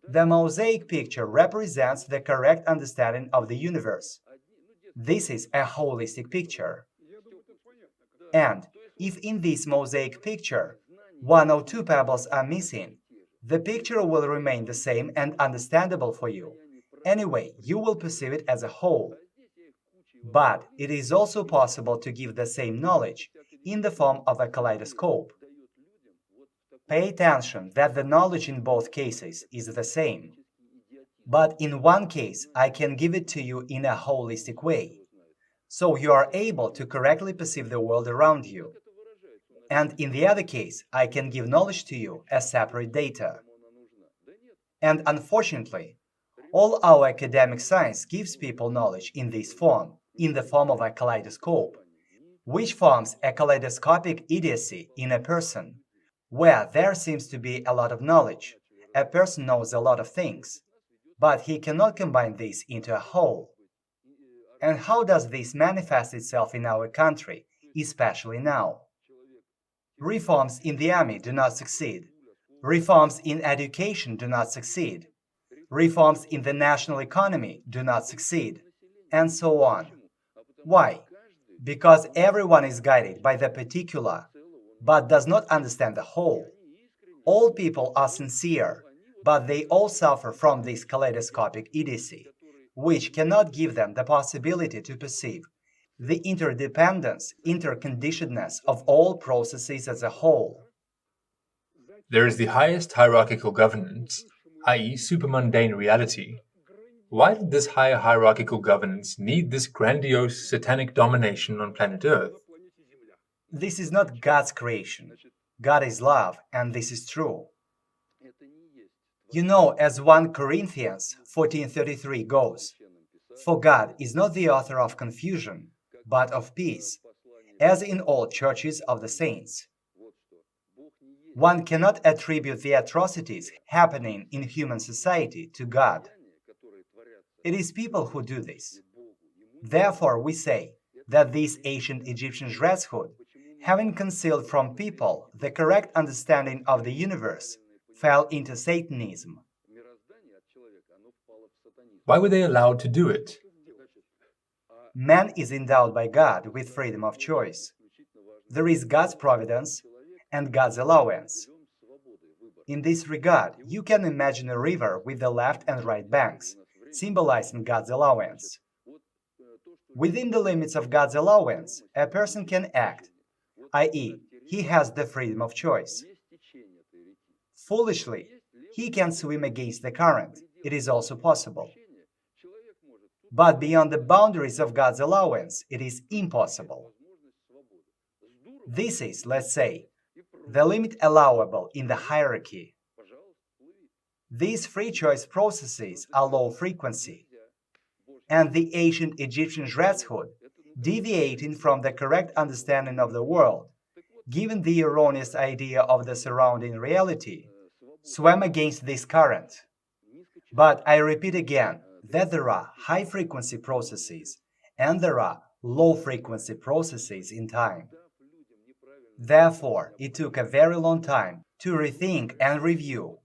Speaker 2: The mosaic picture represents the correct understanding of the universe. This is a holistic picture. And if in this mosaic picture 1 or 2 pebbles are missing, the picture will remain the same and understandable for you. Anyway, you will perceive it as a whole. But it is also possible to give the same knowledge in the form of a kaleidoscope. Pay attention that the knowledge in both cases is the same. But in one case, I can give it to you in a holistic way, so you are able to correctly perceive the world around you. And in the other case, I can give knowledge to you as separate data. And unfortunately, all our academic science gives people knowledge in this form, in the form of a kaleidoscope, which forms a kaleidoscopic idiocy in a person, where there seems to be a lot of knowledge. A person knows a lot of things, but he cannot combine this into a whole. And how does this manifest itself in our country, especially now? Reforms in the army do not succeed. Reforms in education do not succeed. Reforms in the national economy do not succeed, and so on. Why? Because everyone is guided by the particular, but does not understand the whole. All people are sincere, but they all suffer from this kaleidoscopic idiocy, which cannot give them the possibility to perceive the interdependence, interconditionedness of all processes as a whole.
Speaker 1: There is the highest hierarchical governance, i.e., supermundane reality. Why did this higher hierarchical governance need this grandiose satanic domination on planet Earth?
Speaker 2: This is not God's creation. God is love, and this is true. You know, as 1 Corinthians 14:33 goes, "For God is not the author of confusion, but of peace, as in all churches of the saints." One cannot attribute the atrocities happening in human society to God. It is people who do this. Therefore, we say that this ancient Egyptian Shredshud, having concealed from people the correct understanding of the universe, fell into Satanism.
Speaker 1: Why were they allowed to do it?
Speaker 2: Man is endowed by God with freedom of choice. There is God's providence and God's allowance. In this regard, you can imagine a river with the left and right banks, symbolizing God's allowance. Within the limits of God's allowance, a person can act, i.e., he has the freedom of choice. Foolishly, he can swim against the current. It is also possible. But beyond the boundaries of God's allowance, it is impossible. This is, let's say, the limit allowable in the hierarchy. These free choice processes are low frequency, and the ancient Egyptian Shredshud, deviating from the correct understanding of the world, given the erroneous idea of the surrounding reality, swam against this current. But I repeat again that there are high-frequency processes and there are low-frequency processes in time. Therefore, it took a very long time to rethink and review,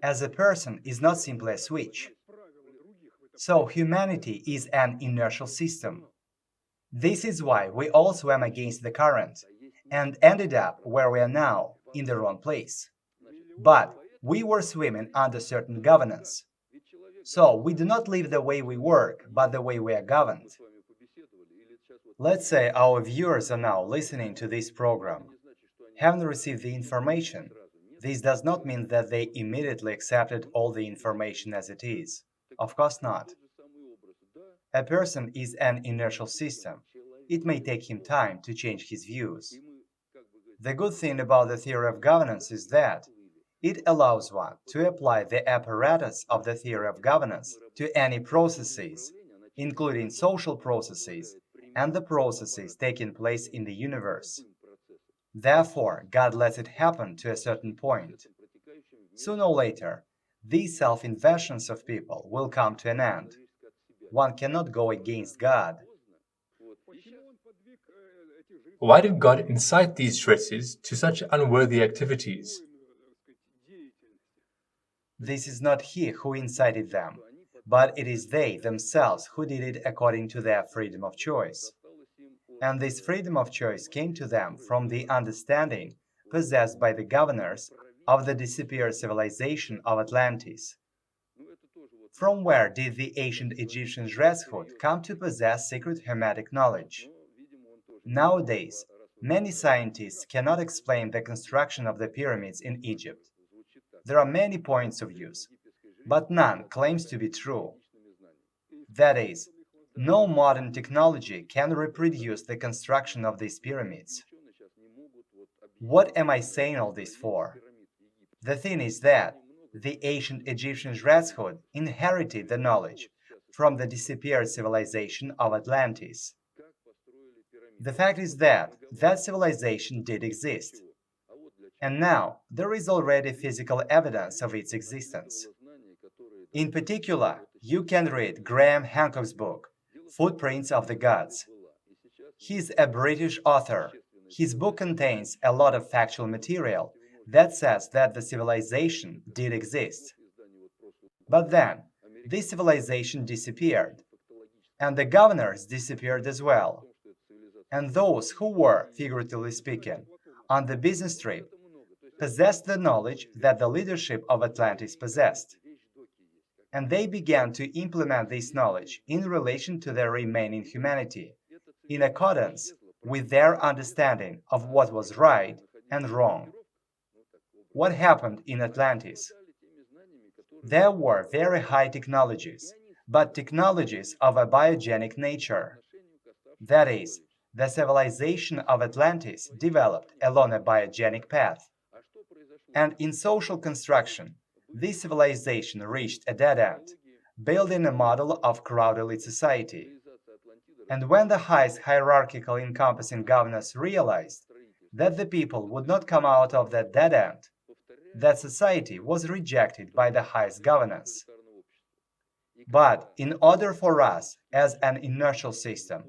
Speaker 2: as a person is not simply a switch. So humanity is an inertial system. This is why we all swam against the current and ended up where we are now, in the wrong place. But we were swimming under certain governance. So we do not live the way we work, but the way we are governed. Let's say our viewers are now listening to this program. Having received the information, this does not mean that they immediately accepted all the information as it is. Of course not. A person is an inertial system. It may take him time to change his views. The good thing about the theory of governance is that it allows one to apply the apparatus of the theory of governance to any processes, including social processes and the processes taking place in the universe. Therefore, God lets it happen to a certain point. Sooner or later, these self-inventions of people will come to an end. One cannot go against God.
Speaker 1: Why did God incite these Shredses to such unworthy activities?
Speaker 2: This is not He who incited them, but it is they themselves who did it according to their freedom of choice. And this freedom of choice came to them from the understanding possessed by the governors of the disappeared civilization of Atlantis. From where did the ancient Egyptian Shredshud come to possess secret hermetic knowledge? Nowadays, many scientists cannot explain the construction of the pyramids in Egypt. There are many points of view, but none claims to be true. That is, no modern technology can reproduce the construction of these pyramids. What am I saying all this for? The thing is that the ancient Egyptian Shredshud inherited the knowledge from the disappeared civilization of Atlantis. The fact is that that civilization did exist. And now there is already physical evidence of its existence. In particular, you can read Graham Hancock's book, Footprints of the Gods. He's a British author. His book contains a lot of factual material that says that the civilization did exist. But then, this civilization disappeared, and the governors disappeared as well. And those who were, figuratively speaking, on the business trip possessed the knowledge that the leadership of Atlantis possessed. And they began to implement this knowledge in relation to their remaining humanity, in accordance with their understanding of what was right and wrong. What happened in Atlantis? There were very high technologies, but technologies of a biogenic nature. That is, the civilization of Atlantis developed along a biogenic path. And in social construction, this civilization reached a dead end, building a model of crowd elite society. And when the highest hierarchical encompassing governors realized that the people would not come out of that dead end, that society was rejected by the highest governance. But in order for us, as an inertial system,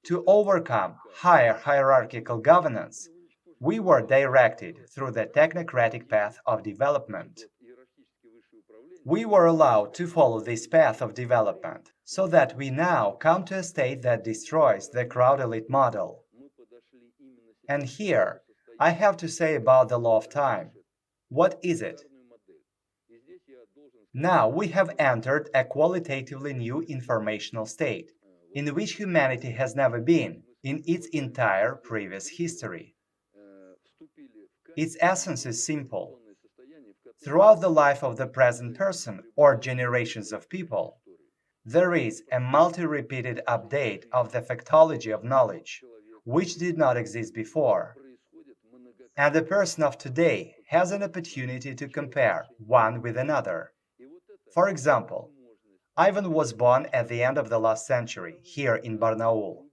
Speaker 2: to overcome higher hierarchical governance, we were directed through the technocratic path of development. We were allowed to follow this path of development, so that we now come to a state that destroys the crowd elite model. And here, I have to say about the law of time. What is it? Now we have entered a qualitatively new informational state, in which humanity has never been in its entire previous history. Its essence is simple. Throughout the life of the present person or generations of people, there is a multi-repeated update of the factology of knowledge, which did not exist before. And the person of today has an opportunity to compare one with another. For example, Ivan was born at the end of the last century here in Barnaul.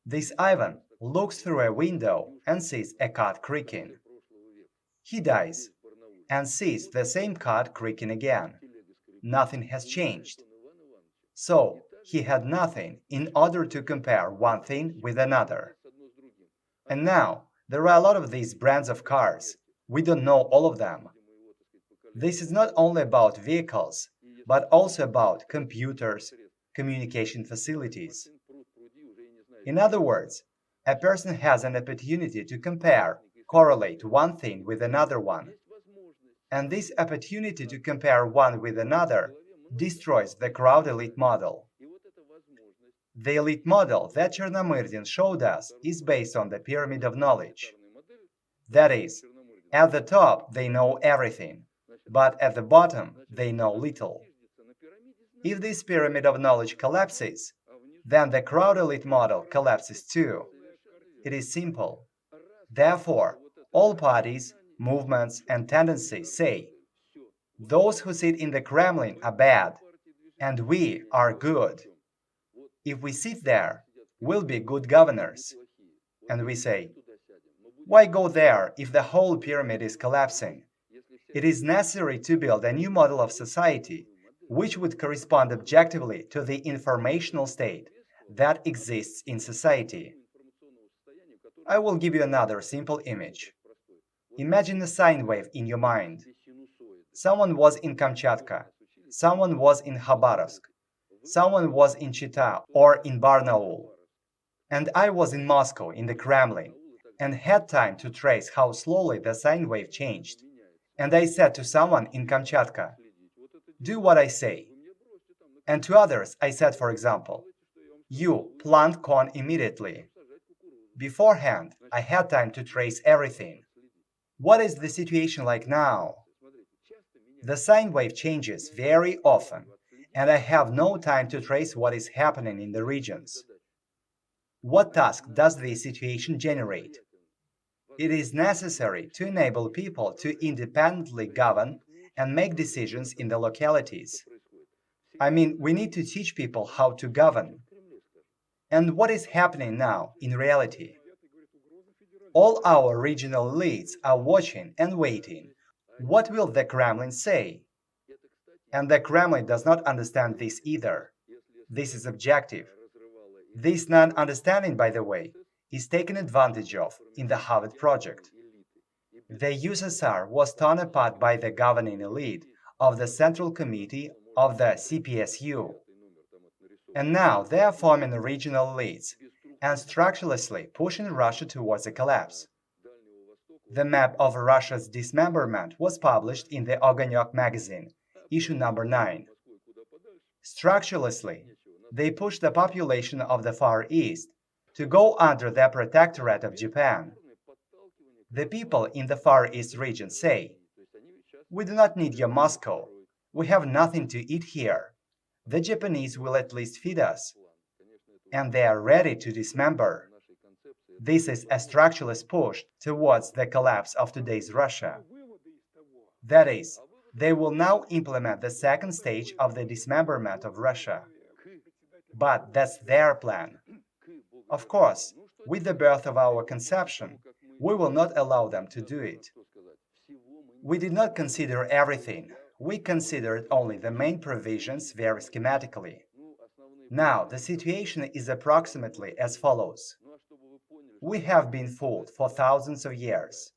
Speaker 2: This Ivan looks through a window and sees a cat creaking. He dies and sees the same cat creaking again. Nothing has changed. So he had nothing in order to compare one thing with another. And now there are a lot of these brands of cars. We don't know all of them. This is not only about vehicles, but also about computers, communication facilities. In other words, a person has an opportunity to compare, correlate one thing with another one. And this opportunity to compare one with another destroys the crowd elite model. The elite model that Chernomyrdin showed us is based on the pyramid of knowledge. That is, at the top they know everything, but at the bottom they know little. If this pyramid of knowledge collapses, then the crowd elite model collapses too. It is simple. Therefore, all parties, movements, and tendencies say, those who sit in the Kremlin are bad, and we are good. If we sit there, we'll be good governors. And we say, why go there if the whole pyramid is collapsing? It is necessary to build a new model of society which would correspond objectively to the informational state that exists in society. I will give you another simple image. Imagine a sine wave in your mind. Someone was in Kamchatka, someone was in Khabarovsk, someone was in Chita or in Barnaul, and I was in Moscow in the Kremlin and had time to trace how slowly the sine wave changed. And I said to someone in Kamchatka, do what I say. And to others I said, for example, you plant corn immediately. Beforehand, I had time to trace everything. What is the situation like now? The sine wave changes very often, and I have no time to trace what is happening in the regions. What task does this situation generate? It is necessary to enable people to independently govern and make decisions in the localities. I mean, we need to teach people how to govern. And what is happening now in reality? All our regional elites are watching and waiting. What will the Kremlin say? And the Kremlin does not understand this either. This is objective. This non-understanding, by the way, is taken advantage of in the Harvard Project. The USSR was torn apart by the governing elite of the Central Committee of the CPSU. And now they are forming regional elites and structurelessly pushing Russia towards a collapse. The map of Russia's dismemberment was published in the Ogonyok magazine, issue number 9. Structurelessly, they push the population of the Far East to go under the protectorate of Japan. The people in the Far East region say, we do not need your Moscow. We have nothing to eat here. The Japanese will at least feed us. And they are ready to dismember. This is a structureless push towards the collapse of today's Russia. That is, they will now implement the second stage of the dismemberment of Russia. But that's their plan. Of course, with the birth of our conception, we will not allow them to do it. We did not consider everything. We considered only the main provisions very schematically. Now, the situation is approximately as follows. We have been fooled for thousands of years.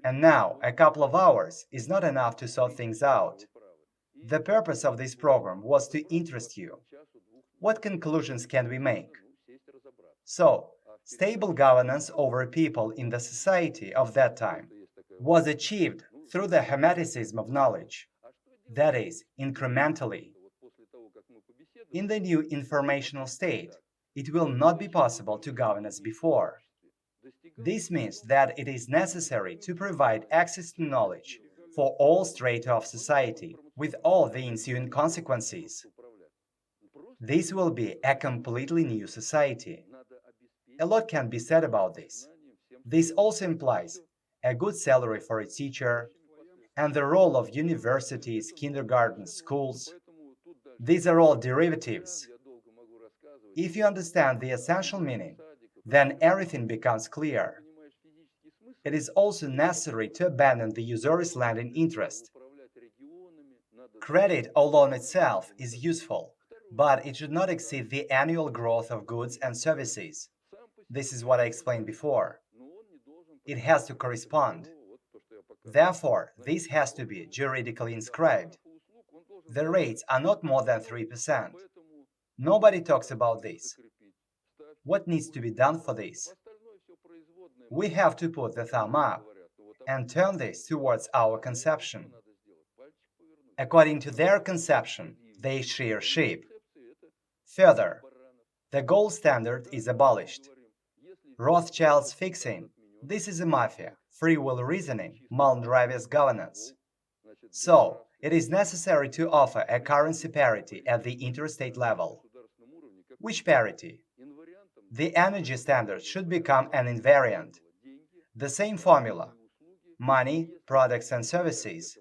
Speaker 2: And now, a couple of hours is not enough to sort things out. The purpose of this program was to interest you. What conclusions can we make? So, stable governance over people in the society of that time was achieved through the hermeticism of knowledge. That is, incrementally. In the new informational state, it will not be possible to govern as before. This means that it is necessary to provide access to knowledge for all strata of society, with all the ensuing consequences. This will be a completely new society. A lot can be said about this. This also implies a good salary for a teacher and the role of universities, kindergartens, schools. These are all derivatives. If you understand the essential meaning, then everything becomes clear. It is also necessary to abandon the usurious lending interest. Credit alone itself is useful, but it should not exceed the annual growth of goods and services. This is what I explained before. It has to correspond. Therefore, this has to be juridically inscribed. The rates are not more than 3%. Nobody talks about this. What needs to be done for this? We have to put the thumb up and turn this towards our conception. According to their conception, they shear sheep. Further, the gold standard is abolished. Rothschild's fixing, this is a mafia, free will reasoning, Pravious governance. So, it is necessary to offer a currency parity at the interstate level. Which parity? The energy standard should become an invariant. The same formula: money, products and services.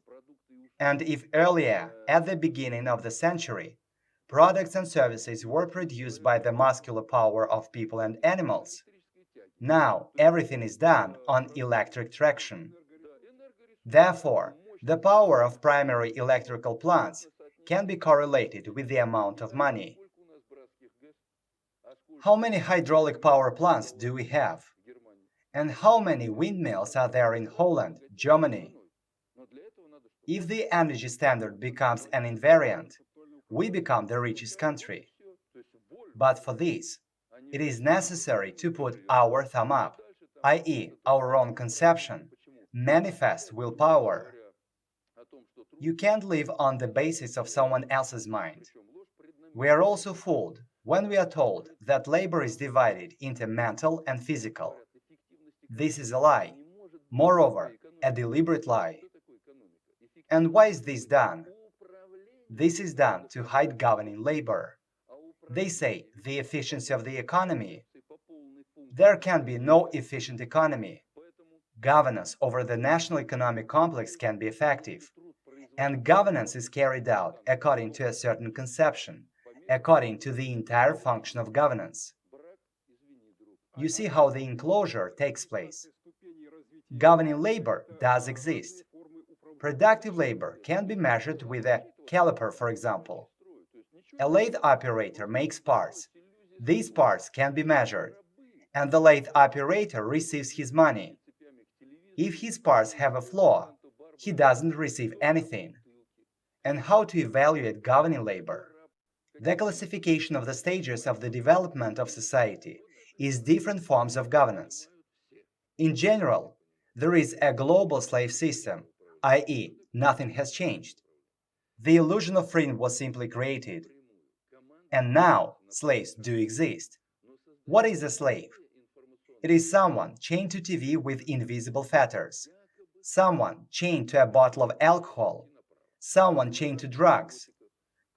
Speaker 2: And if earlier, at the beginning of the century, products and services were produced by the muscular power of people and animals, now everything is done on electric traction. Therefore, the power of primary electrical plants can be correlated with the amount of money. How many hydraulic power plants do we have? And how many windmills are there in Holland, Germany? If the energy standard becomes an invariant, we become the richest country. But for this, it is necessary to put our thumb up, i.e., our own conception, manifest willpower. You can't live on the basis of someone else's mind. We are also fooled when we are told that labor is divided into mental and physical. This is a lie. Moreover, a deliberate lie. And why is this done? This is done to hide governing labor. They say the efficiency of the economy. There can be no efficient economy. Governance over the national economic complex can be effective. And governance is carried out according to a certain conception, according to the entire function of governance. You see how the enclosure takes place. Governing labor does exist. Productive labor can be measured with a caliper, for example. A lathe operator makes parts. These parts can be measured, and the lathe operator receives his money. If his parts have a flaw, he doesn't receive anything. And how to evaluate governing labor? The classification of the stages of the development of society is different forms of governance. In general, there is a global slave system, i.e., nothing has changed. The illusion of freedom was simply created. And now, slaves do exist. What is a slave? It is someone chained to TV with invisible fetters, someone chained to a bottle of alcohol, someone chained to drugs,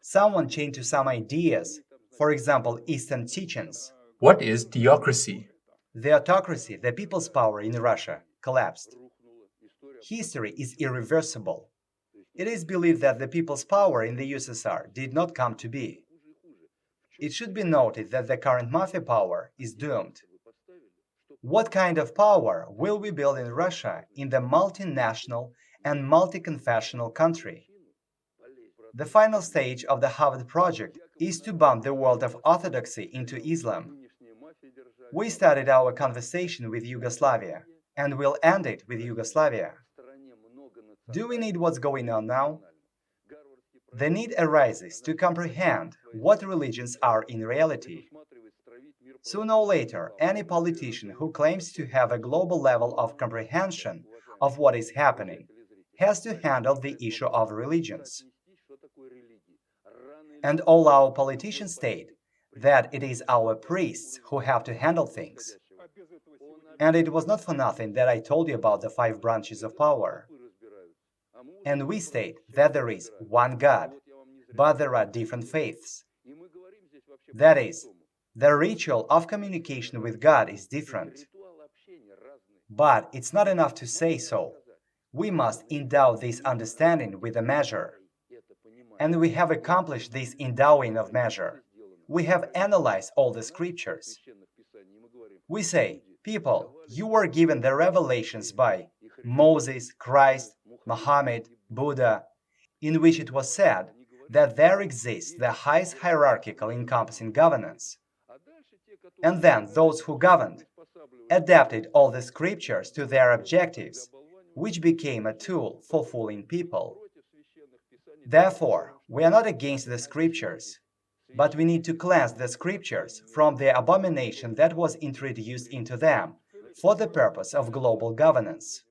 Speaker 2: someone chained to some ideas, for example, Eastern teachings.
Speaker 1: What is theocracy?
Speaker 2: The autocracy, the people's power in Russia, collapsed. History is irreversible. It is believed that the people's power in the USSR did not come to be. It should be noted that the current mafia power is doomed. What kind of power will we build in Russia, in the multinational and multi-confessional country? The final stage of the Harvard Project is to bomb the world of orthodoxy into Islam. We started our conversation with Yugoslavia, and we'll end it with Yugoslavia. Do we need what's going on now? The need arises to comprehend what religions are in reality. Sooner or later, any politician who claims to have a global level of comprehension of what is happening has to handle the issue of religions. And all our politicians state that it is our priests who have to handle things. And it was not for nothing that I told you about the 5 branches of power. And we state that there is one God, but there are different faiths. That is, the ritual of communication with God is different. But it's not enough to say so. We must endow this understanding with a measure. And we have accomplished this endowing of measure. We have analyzed all the scriptures. We say, people, you were given the revelations by Moses, Christ, Muhammad, Buddha, in which it was said that there exists the highest hierarchical encompassing governance. And then those who governed adapted all the scriptures to their objectives, which became a tool for fooling people. Therefore, we are not against the scriptures, but we need to cleanse the scriptures from the abomination that was introduced into them for the purpose of global governance.